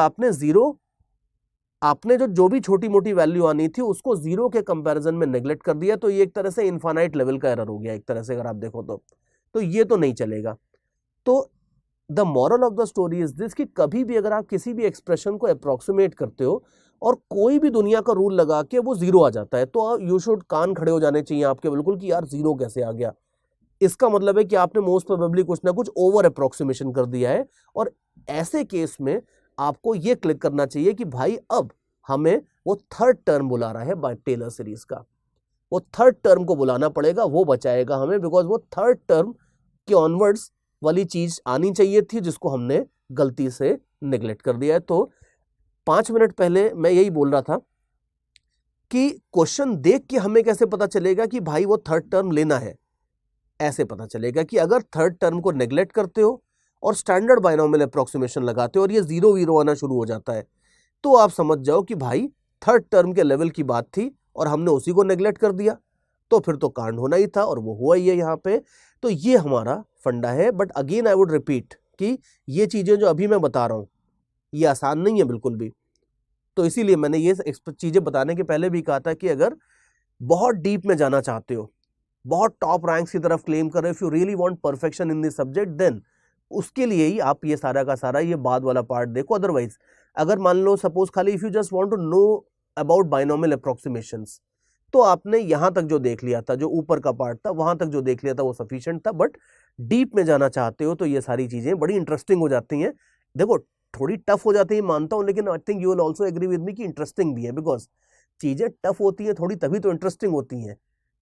आपने जो भी छोटी मोटी वैल्यू आनी थी उसको 0 के कंपैरिजन में नेग्लेक्ट कर दिया। तो ये एक तरह से इनफाइनाइट लेवल का एरर हो गया एक तरह से, अगर आप देखो तो ये तो नहीं चलेगा। तो the moral of the story is this कि कभी भी अगर आप किसी भी एक्सप्रेशन को अप्रोक्सीमेट करते हो और कोई भी दुनिया का रूल लगा के वो 0 आ जाता है, तो यू शुड कान खड़े हो जाने चाहिए आपके बिल्कुल कि यार 0 कैसे आ गया। इसका मतलब है कि आपने मोस्ट प्रोबेबली कुछ ना कुछ ओवर अप्रोक्सीमेशन कर दिया है। और ऐसे केस में आपको ये क्लिक करना चाहिए कि भाई अब हमें वो थर्ड टर्म बुला रहा है बाय टेलर सीरीज का, वो थर्ड टर्म को बुलाना पड़ेगा, वो बचाएगा हमें, बिकॉज वो थर्ड टर्म के ऑनवर्ड्स वाली चीज आनी चाहिए थी जिसको हमने गलती से नेग्लेक्ट कर दिया है। तो 5 मिनट पहले मैं यही बोल रहा था कि क्वेश्चन देख के हमें कैसे पता चलेगा कि भाई वो थर्ड टर्म लेना है। ऐसे पता चलेगा कि अगर थर्ड टर्म को नेग्लेक्ट करते हो और स्टैंडर्ड बायनोमियल अप्रोक्सीमेशन लगाते हो और ये 0 आना शुरू हो जाता है, तो आप समझ जाओ कि भाई थर्ड टर्म के लेवल की बात थी और हमने उसी को नेग्लेक्ट कर दिया, तो फिर तो कांड होना ही था और वो हुआ ही है यहाँ पे। तो ये हमारा फंडा है। But again I would repeat कि ये चीजें जो अभी मैं बता रहा हूं ये आसान नहीं है बिल्कुल भी। तो इसीलिए मैंने ये चीजें बताने के पहले भी कहा था कि अगर बहुत डीप में जाना चाहते हो, बहुत टॉप रैंक्स की तरफ क्लेम कर रहे हो, if you really want perfection in this subject, then उसके लिए ही आप ये सारा का सारा ये बाद वाला पार्ट देखो। अदरवाइज अगर मान लो सपोज खाली if you just want to know about binomial approximations, तो आपने यहां तक जो देख लिया था, जो ऊपर का पार्ट था वहां तक जो देख लिया था वो सफिशिएंट था। बट डीप में जाना चाहते हो तो ये सारी चीजें बड़ी इंटरेस्टिंग हो जाती हैं। देखो थोड़ी टफ हो जाती है मानता हूं, लेकिन I think you will also agree with me कि इंटरेस्टिंग भी है, बिकॉज चीजें टफ होती हैं थोड़ी तभी तो इंटरेस्टिंग होती हैं।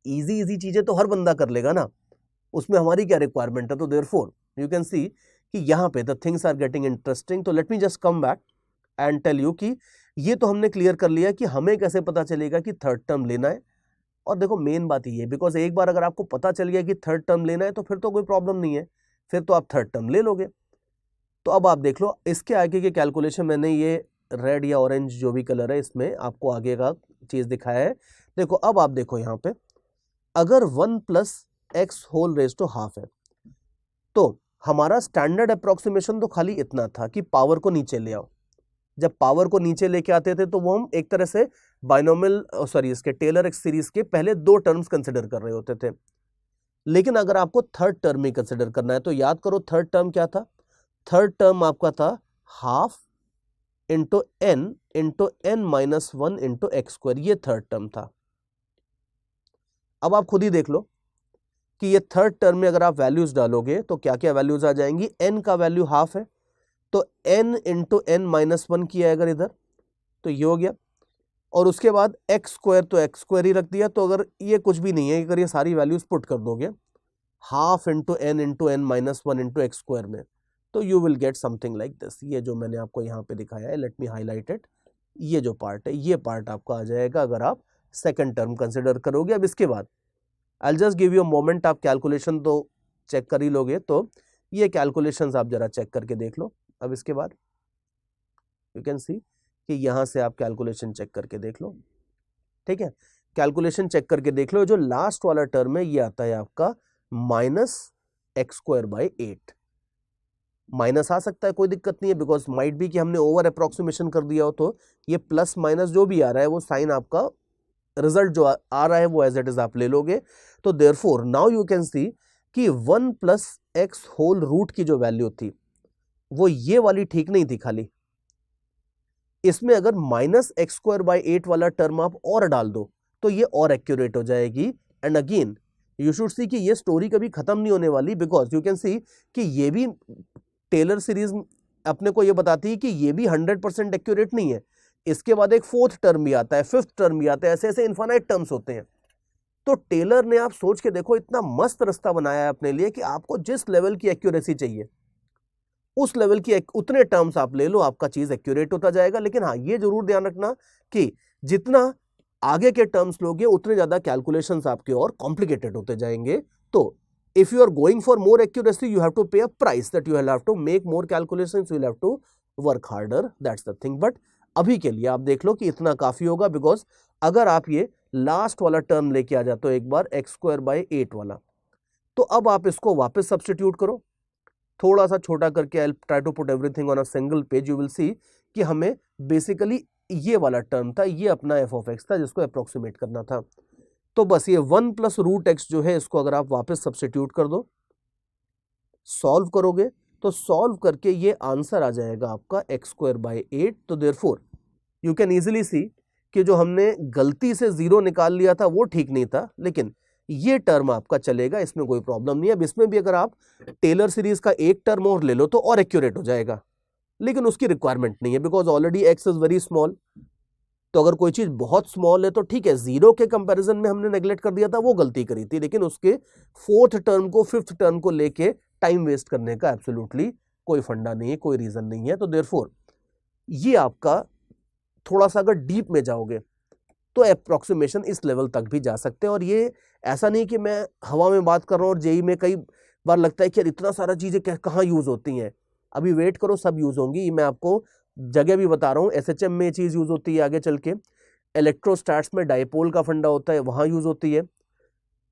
इजी इजी चीजें तो हर बंदा कर लेगा ना, उसमें हमारी क्या रिक्वायरमेंट है। तो देयरफॉर यू कैन सी कि यहाँ पे the things are getting interesting. तो let me just come back and tell you कि ये तो हमने क्लियर कर लिया कि हमें कैसे पता चलेगा कि थर्ड टर्म लेना है। और देखो मेन बात ये है, बिकॉज एक बार अगर आपको पता चल गया कि थर्ड टर्म लेना है तो फिर तो कोई प्रॉब्लम नहीं है, फिर तो आप थर्ड टर्म ले लोगे। तो अब आप देख लो इसके आगे के कैलकुलेशन, मैंने ये रेड या ऑरेंज जो भी कलर है इसमें आपको आगे का चीज दिखाया है। देखो अब आप देखो यहाँ पे अगर 1 + x² है, तो हमारा स्टैंडर्ड अप्रोक्सीमेशन तो खाली इतना था कि पावर को नीचे ले आओ। जब पावर को नीचे लेके आते थे तो वो हम एक तरह से बायनोमियल इसके टेलर सीरीज के पहले 2 टर्म्स कंसिडर कर रहे होते थे। लेकिन अगर आपको थर्ड टर्म ही कंसिडर करना है तो याद करो थर्ड टर्म क्या था। थर्ड टर्म आपका था ½ × n × n-1 × x², ये थर्ड टर्म था। अब आप खुद ही देख लो कि ये थर्ड टर्म में अगर आप वैल्यूज डालोगे तो क्या क्या वैल्यूज आ जाएंगी। n का वैल्यू ½ है, तो n × n-1 किया अगर इधर, तो ये हो गया। और उसके बाद x² तो x² ही रख दिया। तो अगर ये कुछ भी नहीं है, अगर ये सारी वैल्यूज पुट कर दोगे ½ × n × n-1 × x² में, तो you will get something like this. ये जो मैंने आपको यहाँ पे दिखाया है, लेट मी हाईलाइट इट, ये जो पार्ट है ये पार्ट आपका आ जाएगा अगर आप सेकंड टर्म कंसिडर करोगे। अब इसके बाद I will just give you a moment, आप कैलकुलेशन तो चेक कर ही लोगे, तो ये कैलकुलेशंस आप जरा चेक करके देख लो। अब इसके बाद यू कैन सी कि यहां से आप कैलकुलेशन चेक करके देख लो, ठीक है। कैलकुलेशन चेक करके देख लो, जो लास्ट वाला टर्म है ये आता है आपका -x²/8। माइनस आ सकता है, कोई दिक्कत नहीं है, बिकॉज माइट भी कि हमने ओवर अप्रोक्सीमेशन कर दिया हो, तो ये प्लस माइनस जो भी आ रहा है वो साइन आपका रिजल्ट जो आ रहा है वो एज इट इज आप ले लोगे। तो देयरफॉर नाउ यू कैन सी कि 1 + x² की जो वैल्यू थी वो ये वाली ठीक नहीं थी खाली, इसमें अगर -x²/8 वाला टर्म आप और डाल दो तो ये और एक्यूरेट हो जाएगी। And again you should see कि ये स्टोरी कभी खत्म नहीं होने वाली, बिकॉज यू कैन सी कि ये भी टेलर सीरीज अपने को ये बताती है कि ये भी 100% एक्यूरेट नहीं है। इसके बाद एक फोर्थ टर्म भी आता है, फिफ्थ टर्म भी आता है, ऐसे ऐसे इनफाइनाइट टर्म्स होते हैं। तो टेलर ने, आप सोच के देखो, इतना मस्त रास्ता बनाया है अपने लिए कि आपको जिस लेवल की एक्यूरेसी चाहिए उस लेवल की उतने टर्म्स आप ले लो, आपका चीज एक्यूरेट होता जाएगा। लेकिन हाँ, ये जरूर ध्यान रखना कि जितना आगे के टर्म्स लोगे उतने ज्यादा कैलकुलेशंस आपके और कॉम्प्लिकेटेड होते जाएंगे। तो if you are going for more accuracy, you have to pay a price, that you will have to make more calculations, you will have to work harder, that's the thing। but अभी के लिए आप देख लो कि इतना काफी होगा, बिकॉज अगर आप ये लास्ट वाला टर्म लेके आ जाते हो एक बार x² / 8 वाला, तो अब आप इसको वापस सब्स्टिट्यूट करो, थोड़ा सा छोटा करके। I try to put everything on a single page, you will see कि हमें बेसिकली ये वाला टर्म था, ये अपना f(x) था जिसको अप्रोक्सीमेट करना था। तो बस ये 1 + √x जो है, इसको अगर आप वापस सब्स्टिट्यूट कर दो, सॉल्व करोगे, तो सॉल्व करके ये आंसर आ जाएगा आपका x² / 8। तो देयरफॉर यू कैन इजीली सी कि जो हमने गलती से 0 निकाल लिया था वो ठीक नहीं था, लेकिन ये टर्म आपका चलेगा, इसमें कोई प्रॉब्लम नहीं है। अब इसमें भी अगर आप टेलर सीरीज का एक टर्म और ले लो तो और एक्यूरेट हो जाएगा, लेकिन उसकी रिक्वायरमेंट नहीं है, because already x is very small. तो अगर कोई चीज बहुत स्मॉल है तो ठीक है, 0 के कंपैरिजन में हमने नेग्लेक्ट कर दिया था, वो गलती करी थी, लेकिन उसके 4th टर्म को 5th टर्म को लेके टाइम वेस्ट करने का एब्सोल्युटली कोई फंडा नहीं है, कोई रीजन नहीं है। तो देयरफॉर ये आपका थोड़ा सा अगर डीप में जाओगे तो अप्रोक्सीमेशन इस लेवल तक भी जा सकते हैं। और ये ऐसा नहीं कि मैं हवा में बात कर रहा हूँ, और जेई में कई बार लगता है कि यार इतना सारा चीजें कहाँ यूज होती हैं। अभी वेट करो, सब यूज होंगी। मैं आपको जगह भी बता रहा हूँ, एसएचएम में ये चीज यूज होती है, आगे चल के इलेक्ट्रोस्टैट्स में डायपोल का फंडा होता है, वहां यूज होती है।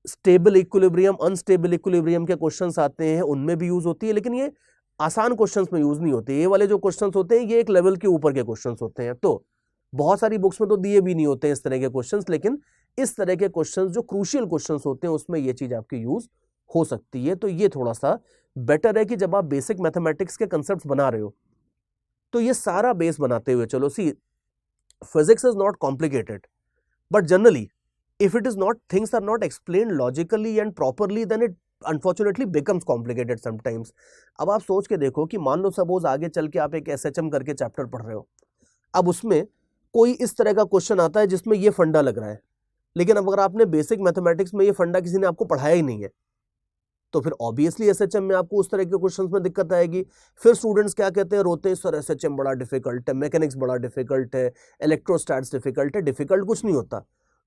स्टेबल इक्विलिब्रियम, अनस्टेबल इक्विलिब्रियम के क्वेश्चंस आते हैं, उनमें भी यूज होती है, लेकिन ये आसान क्वेश्चंस में यूज नहीं होती। ये वाले जो क्वेश्चंस होते हैं, ये एक लेवल के ऊपर के क्वेश्चंस होते हैं। तो बहुत सारी बुक्स में तो दिए भी नहीं होते इस तरह के क्वेश्चंस, लेकिन इस तरह के क्वेश्चंस जो क्रूशियल क्वेश्चंस होते हैं, उसमें ये चीज आपकी यूज हो सकती है। तो ये थोड़ा सा बेटर है कि जब आप बेसिक मैथमेटिक्स के कंसेप्ट बना रहे हो तो ये सारा बेस बनाते हुए चलो। See, physics is not complicated, but generally if it is not, things are not explained logically and properly, then it unfortunately becomes complicated sometimes। अब आप सोच के देखो कि मान लो सपोज आगे चल के आप एक एसएचएम करके चैप्टर पढ़ रहे हो, अब उसमें कोई इस तरह का क्वेश्चन आता है जिसमें ये फंडा लग रहा है, लेकिन अब अगर आपने बेसिक मैथमेटिक्स में ये फंडा किसी ने आपको पढ़ाया ही नहीं है, तो फिर ऑब्वियसली एसएचएम में आपको उस तरह के क्वेश्चंस में दिक्कत आएगी। फिर स्टूडेंट्स क्या कहते हैं, रोते हैं, सर एसएचएम बड़ा डिफिकल्ट है, मैकेनिक्स बड़ा डिफिकल्ट है, इलेक्ट्रोस्टैट्स डिफिकल्ट है। डिफिकल्ट कुछ नहीं होता,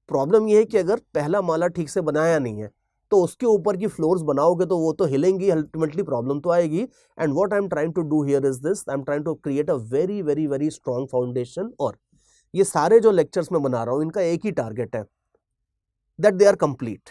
प्रॉब्लम यह है कि अगर पहला माला ठीक से बनाया नहीं है तो उसके ऊपर की फ्लोर्स बनाओगे तो वो तो हिलेंगी, अल्टीमेटली प्रॉब्लम तो आएगी। And what I am trying to do here is this, I am trying to create a very very very strong foundation. और ये सारे जो लेक्चर्स में बना रहा हूं, इनका एक ही टारगेट है, दैट दे आर कंप्लीट।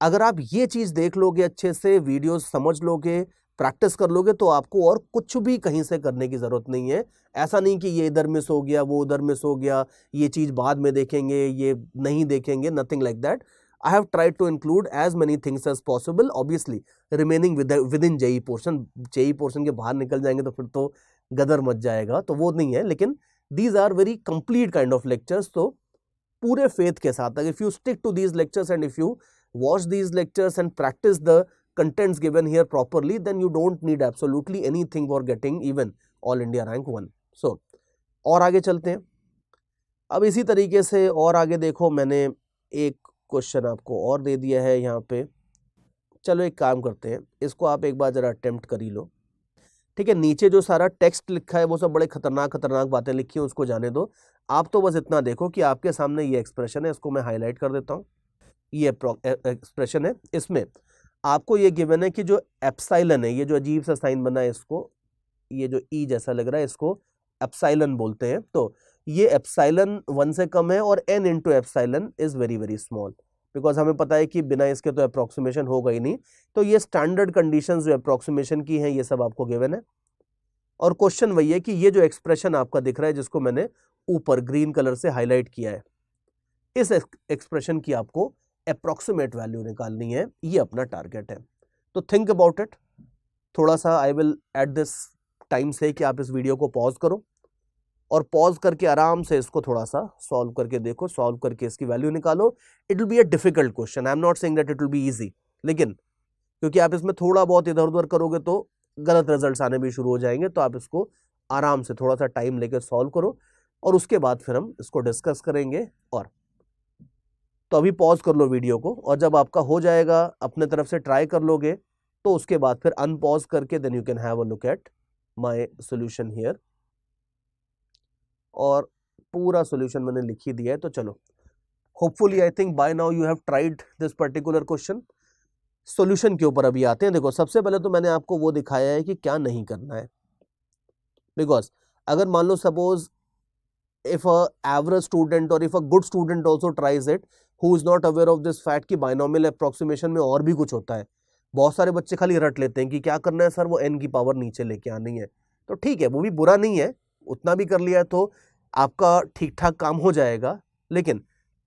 अगर आप ये चीज देख लोगे, अच्छे से वीडियोस समझ लोगे, प्रैक्टिस कर लोगे, तो आपको और कुछ भी कहीं से करने की जरूरत नहीं है। ऐसा नहीं कि ये इधर मिस हो गया, वो उधर मिस हो गया, ये चीज बाद में देखेंगे, ये नहीं देखेंगे, nothing like that. I have tried to include as many things as possible, obviously remaining within JEE portion. JEE portion के बाहर निकल जाएंगे तो फिर तो गदर मच जाएगा, तो वो नहीं है। लेकिन these are very complete kind of lectures. तो पूरे फेथ के साथ, if you stick to these lectures and if you watch these lectures and practice the contents given here properly, then you don't need absolutely anything for getting even all India rank 1। so और आगे चलते हैं। अब इसी तरीके से और आगे देखो, मैंने एक क्वेश्चन आपको और दे दिया है यहाँ पे। चलो एक काम करते हैं, इसको आप एक बार जरा अटेम्प्ट कर ही लो, ठीक है। नीचे जो सारा टेक्स्ट लिखा है वो सब बड़े खतरनाक खतरनाक बातें लिखी हैं, उसको जाने दो। आप तो बस इतना देखो कि आपके सामने ये एक्सप्रेशन है, इसको मैं हाईलाइट कर देता हूँ। ये एक्सप्रेशन है, इसमें आपको ये गिवन है कि जो एप्साइलन है, ये जो अजीब सा साइन बना है, इसको, ये जो ई जैसा लग रहा है, इसको एप्साइलन बोलते हैं। तो ये एप्साइलन 1 से कम है और n into epsilon is very very small, because हमें पता है कि बिना इसके तो अप्रोक्सीमेशन होगा ही नहीं। तो ये स्टैंडर्ड कंडीशंस जो अप्रोक्सीमेशन की हैं, ये सब आपको गिवन है। और क्वेश्चन वही है कि ये जो एक्सप्रेशन आपका दिख रहा है, जिसको मैंने ऊपर ग्रीन कलर से हाईलाइट किया है, इस एक्सप्रेशन की आपको अप्रोक्सीमेट वैल्यू निकालनी है, ये अपना टारगेट है। तो थिंक अबाउट इट थोड़ा सा। I will at this time से कि आप इस वीडियो को पॉज करो और पॉज करके आराम से इसको थोड़ा सा सॉल्व करके देखो, सॉल्व करके इसकी वैल्यू निकालो। It will be a difficult question, I am not saying that it will be easy, लेकिन क्योंकि आप इसमें थोड़ा बहुत इधर उधर करोगे तो गलत रिजल्ट्स आने भी शुरू हो जाएंगे। तो आप इसको आराम से थोड़ा सा टाइम लेकर सॉल्व करो और उसके बाद फिर हम इसको डिस्कस करेंगे। और तो अभी पॉज कर लो वीडियो को, और जब आपका हो जाएगा, अपने तरफ से ट्राई कर लोगे, तो उसके बाद फिर अनपॉज करके then you can have a look at my solution here, और पूरा सॉल्यूशन मैंने लिख ही दिया है। तो चलो, hopefully I think by now you have tried this particular question. Solution के ऊपर अभी आते हैं। देखो, सबसे पहले तो मैंने आपको वो दिखाया है कि क्या नहीं करना है, बिकॉज अगर मान लो suppose if a average student or if a good student also tries it who is not aware of this fact कि binomial approximation में और भी कुछ होता है। बहुत सारे बच्चे खाली रट लेते हैं कि क्या करना है सर, वो n की पावर नीचे लेके आनी है। तो ठीक है, वो भी बुरा नहीं है, उतना भी कर लिया है तो आपका ठीक ठाक काम हो जाएगा। लेकिन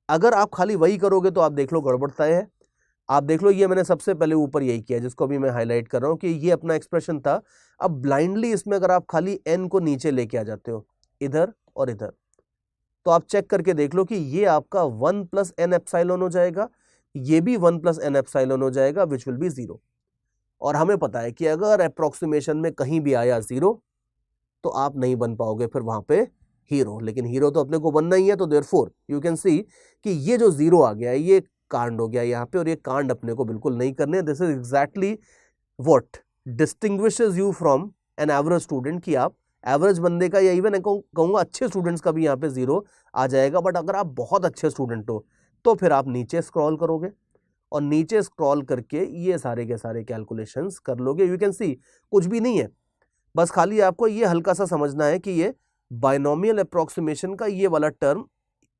अगर आप खाली वही करोगे तो आप देख लो गड़बड़ता है। आप देख लो, ये मैंने सबसे पहले ऊपर यही किया जिसको अभी मैं हाईलाइट कर रहा हूँ कि ये अपना एक्सप्रेशन था। अब ब्लाइंडली इसमें अगर आप खाली n को नीचे लेके आ जाते हो इधर और इधर, तो आप चेक करके देख लो कि ये आपका 1 प्लस एन एप्सिलॉन हो जाएगा, ये भी 1 प्लस एन एप्सिलॉन हो जाएगा, विच विल बी 0। और हमें पता है कि अगर अप्रोक्सीमेशन में कहीं भी आया 0 तो आप नहीं बन पाओगे फिर वहां पे हीरो। लेकिन हीरो तो अपने को बनना ही है, तो देयरफॉर यू कैन सी कि ये जो 0 आ गया है ये कांड हो गया यहाँ पे, और ये कांड अपने को बिल्कुल नहीं करने। This is exactly what distinguishes you from an average student, कि आप एवरेज बंदे का या इवन कहूंगा अच्छे स्टूडेंट्स का भी यहाँ पे 0 आ जाएगा। बट अगर आप बहुत अच्छे स्टूडेंट हो तो फिर आप नीचे स्क्रॉल करोगे और नीचे स्क्रॉल करके ये सारे के सारे कैलकुलेशंस कर लोगे। यू कैन सी कुछ भी नहीं है, बस खाली आपको ये हल्का सा समझना है कि ये बाइनोमियल अप्रोक्सीमेशन का ये वाला टर्म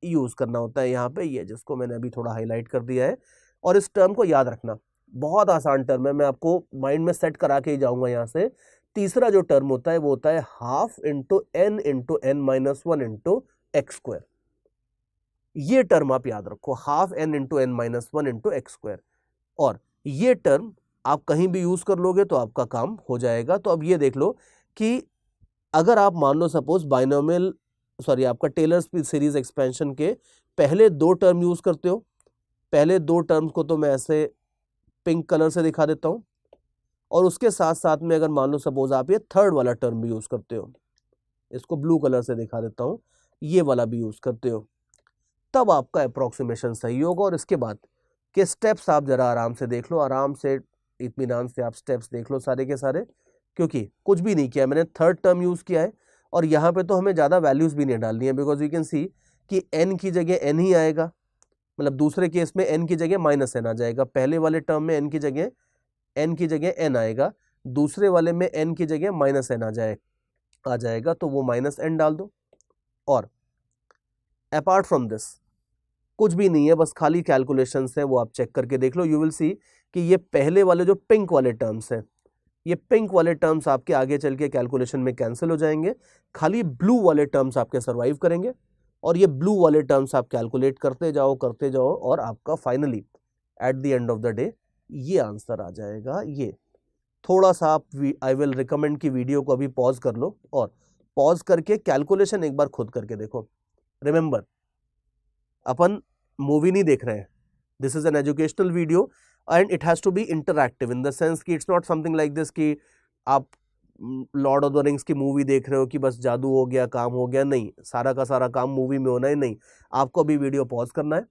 यूज करना होता है यहाँ पे, ये जिसको मैंने अभी थोड़ा हाईलाइट कर दिया है। और इस टर्म को याद रखना, बहुत आसान टर्म है, मैं आपको माइंड में सेट करा के ही जाऊंगा यहाँ से। तीसरा जो टर्म होता है वो होता है half into n minus 1 into x square. ये टर्म आप याद रखो, half n into n minus 1 into x square. और ये टर्म आप कहीं भी यूज कर लोगे तो आपका काम हो जाएगा। तो अब ये देख लो कि अगर आप मान लो सपोज बाइनोमियल आपका टेलर्स सीरीज एक्सपेंशन के पहले 2 टर्म यूज करते हो, पहले 2 टर्म्स को तो मैं ऐसे पिंक कलर से दिखा देता हूं, और उसके साथ साथ में अगर मान लो सपोज आप ये थर्ड वाला टर्म भी यूज करते हो, इसको ब्लू कलर से दिखा देता हूं, ये वाला भी यूज करते हो, तब आपका अप्रोक्सीमेशन सही होगा। और इसके बाद के स्टेप्स आप जरा आराम से देख लो, आराम से इत्मीनान से आप स्टेप्स देख लो सारे के सारे, क्योंकि कुछ भी नहीं किया मैंने, थर्ड टर्म यूज किया है। और यहाँ पे तो हमें ज्यादा वैल्यूज भी नहीं डालनी है, बिकॉज यू कैन सी कि n की जगह n ही आएगा, मतलब दूसरे केस में n की जगह माइनस n आ जाएगा, पहले वाले टर्म में n की जगह n आएगा, दूसरे वाले में n की जगह माइनस n आ जाएगा, तो वो माइनस n डाल दो। और अपार्ट फ्रॉम दिस कुछ भी नहीं है, बस खाली कैलकुलेशंस है, वो आप चेक करके देख लो। यू विल सी कि ये पहले वाले जो पिंक वाले टर्म्स हैं, ये पिंक वाले टर्म्स आपके आगे चल के कैलकुलेशन में कैंसिल हो जाएंगे, खाली ब्लू वाले टर्म्स आपके सर्वाइव करेंगे। और ये ब्लू वाले टर्म्स आप कैलकुलेट करते जाओ और आपका finally at the end of the day ये आंसर आ जाएगा। ये थोड़ा सा आप आई विल रिकमेंड कि वीडियो को अभी पॉज कर लो और पॉज करके कैलकुलेशन एक बार खुद करके देखो। रिमेंबर, अपन मूवी नहीं देख रहे हैं, this is an educational video and it has to be interactive in the sense कि it's not something like this कि आप लॉर्ड ऑफ द रिंग्स की मूवी देख रहे हो कि बस जादू हो गया, काम हो गया। नहीं, सारा का सारा काम मूवी में होना ही नहीं, आपको अभी वीडियो पॉज करना है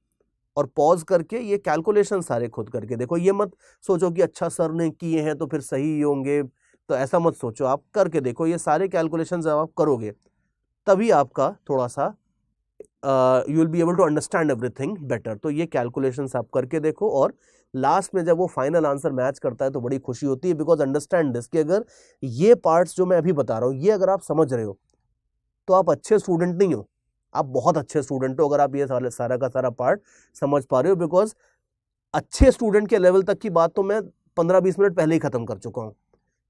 और पॉज करके ये कैलकुलेशन सारे खुद करके देखो। ये मत सोचो कि अच्छा सर ने किए हैं तो फिर सही ही होंगे, तो ऐसा मत सोचो, आप करके देखो। ये सारे कैलकुलेशन जब आप करोगे तभी आपका थोड़ा सा you will be able to understand everything better. तो ये कैलकुलेशंस आप करके देखो और लास्ट में जब वो फाइनल आंसर मैच करता है तो बड़ी खुशी होती है, बिकॉज अंडरस्टैंड दिस कि अगर ये पार्ट्स जो मैं अभी बता रहा हूँ ये अगर आप समझ रहे हो तो आप अच्छे स्टूडेंट नहीं हो, आप बहुत अच्छे स्टूडेंट हो अगर आप ये सारा का सारा पार्ट समझ पा रहे हो। बिकॉज अच्छे स्टूडेंट के लेवल तक की बात तो मैं 15-20 मिनट पहले ही खत्म कर चुका हूँ,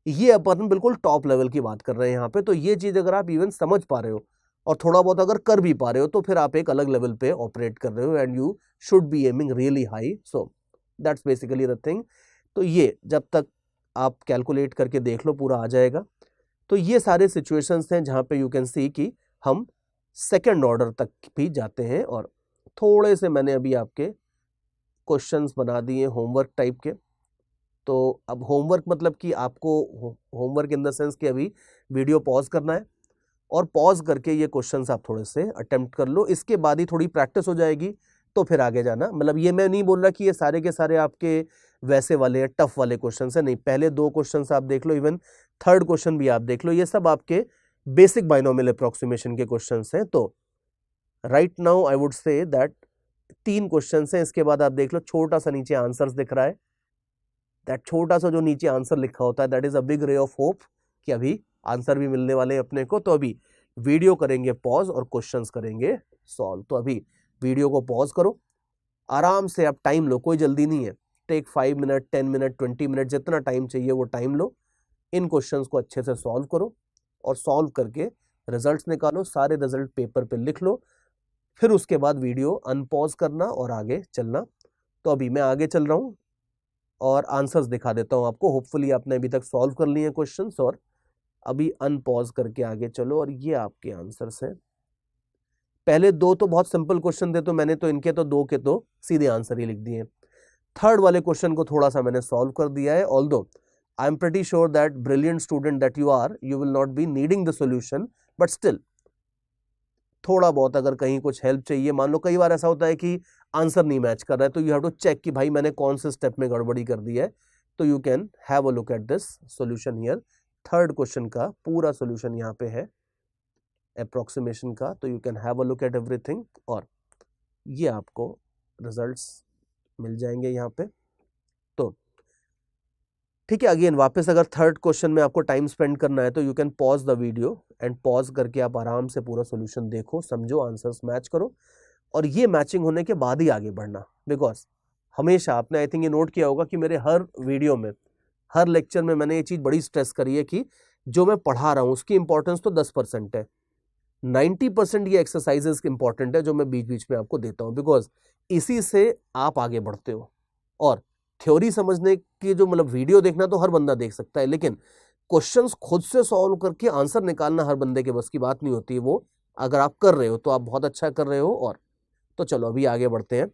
ये अपन बिल्कुल टॉप लेवल की बात कर रहे हैं यहाँ पे। तो ये चीज अगर आप इवन समझ पा रहे हो और थोड़ा बहुत अगर कर भी पा रहे हो तो फिर आप एक अलग लेवल पे ऑपरेट कर रहे हो and you should B aiming really high. So that's basically the thing. तो ये जब तक आप कैलकुलेट करके देख लो पूरा आ जाएगा। तो ये सारे सिचुएशंस हैं जहाँ पे यू कैन सी कि हम सेकेंड ऑर्डर तक भी जाते हैं। और थोड़े से मैंने अभी आपके क्वेश्चंस बना दिए होमवर्क टाइप के। तो अब होमवर्क मतलब कि आपको होमवर्क इन द सेंस कि अभी वीडियो पॉज करना है और पॉज करके ये क्वेश्चंस आप थोड़े से अटेम्प्ट कर लो, इसके बाद ही थोड़ी प्रैक्टिस हो जाएगी तो फिर आगे जाना। मतलब ये मैं नहीं बोल रहा कि ये सारे के सारे आपके वैसे वाले टफ वाले क्वेश्चन है, नहीं, पहले 2 क्वेश्चन आप देख लो, इवन थर्ड क्वेश्चन भी आप देख लो, ये सब आपके बेसिक बाइनोमियल अप्रोक्सीमेशन के क्वेश्चन हैं। तो right now I would say that 3 question हैं, इसके बाद आप देख लो छोटा सा नीचे आंसर्स दिख रहा है, दैट छोटा सा जो नीचे आंसर लिखा होता है that is a big ray of hope कि अभी आंसर भी मिलने वाले हैं अपने को। तो अभी वीडियो करेंगे पॉज और क्वेश्चंस करेंगे सॉल्व। तो अभी वीडियो को पॉज करो, आराम से आप टाइम लो, कोई जल्दी नहीं है, टेक 5 मिनट 10 मिनट 20 मिनट जितना टाइम चाहिए वो टाइम लो, इन क्वेश्चंस को अच्छे से सॉल्व करो और सॉल्व करके रिजल्ट्स निकालो, सारे रिजल्ट पेपर पे लिख लो, फिर उसके बाद वीडियो अनपॉज करना और आगे चलना। तो अभी मैं आगे चल रहा हूं और आंसर्स दिखा देता हूं आपको, होपफुली आपने अभी तक सॉल्व कर लिए हैं क्वेश्चंस, और अभी अनपॉज करके आगे चलो और ये आपके आंसर्स हैं। पहले 2 तो बहुत सिंपल क्वेश्चन थे, तो मैंने तो इनके तो 2 के तो सीधे आंसर ही लिख दिए। थर्ड वाले क्वेश्चन को थोड़ा सा मैंने सॉल्व कर दिया है, although I am pretty sure that brilliant student that you are, you will not be needing the solution, but still थोड़ा बहुत अगर कहीं कुछ हेल्प चाहिए, मान लो कई बार ऐसा होता है कि आंसर नहीं मैच कर रहा है, तो यू हैव टू चेक कि भाई मैंने कौन से स्टेप में गड़बड़ी कर दी है, तो you can have a look at this solution here. Third question का पूरा सॉल्यूशन यहाँ पे है अप्रोक्सीमेशन का, तो you can have a look at everything और ये आपको रिजल्ट्स मिल जाएंगे यहाँ पे। तो ठीक है, अगेन वापस अगर थर्ड क्वेश्चन में आपको टाइम स्पेंड करना है तो you can pause the video and pause करके आप आराम से पूरा सॉल्यूशन देखो, समझो, आंसर्स मैच करो, और ये मैचिंग होने के बाद ही आगे बढ़ना। बिकॉज हमेशा आपने आई थिंक ये नोट किया होगा कि मेरे हर वीडियो में, हर लेक्चर में मैंने ये चीज बड़ी स्ट्रेस करी है कि जो मैं पढ़ा रहा हूं उसकी इंपॉर्टेंस तो 10% है, 90% ये एक्सरसाइजेस इंपॉर्टेंट है जो मैं बीच बीच में आपको देता हूं, बिकॉज इसी से आप आगे बढ़ते हो। और थ्योरी समझने की जो मतलब वीडियो देखना तो हर बंदा देख सकता है, लेकिन क्वेश्चंस खुद से सॉल्व करके आंसर निकालना हर बंदे के बस की बात नहीं होती। वो अगर आप कर रहे हो तो आप बहुत अच्छा कर रहे हो। और तो चलो अभी आगे बढ़ते हैं।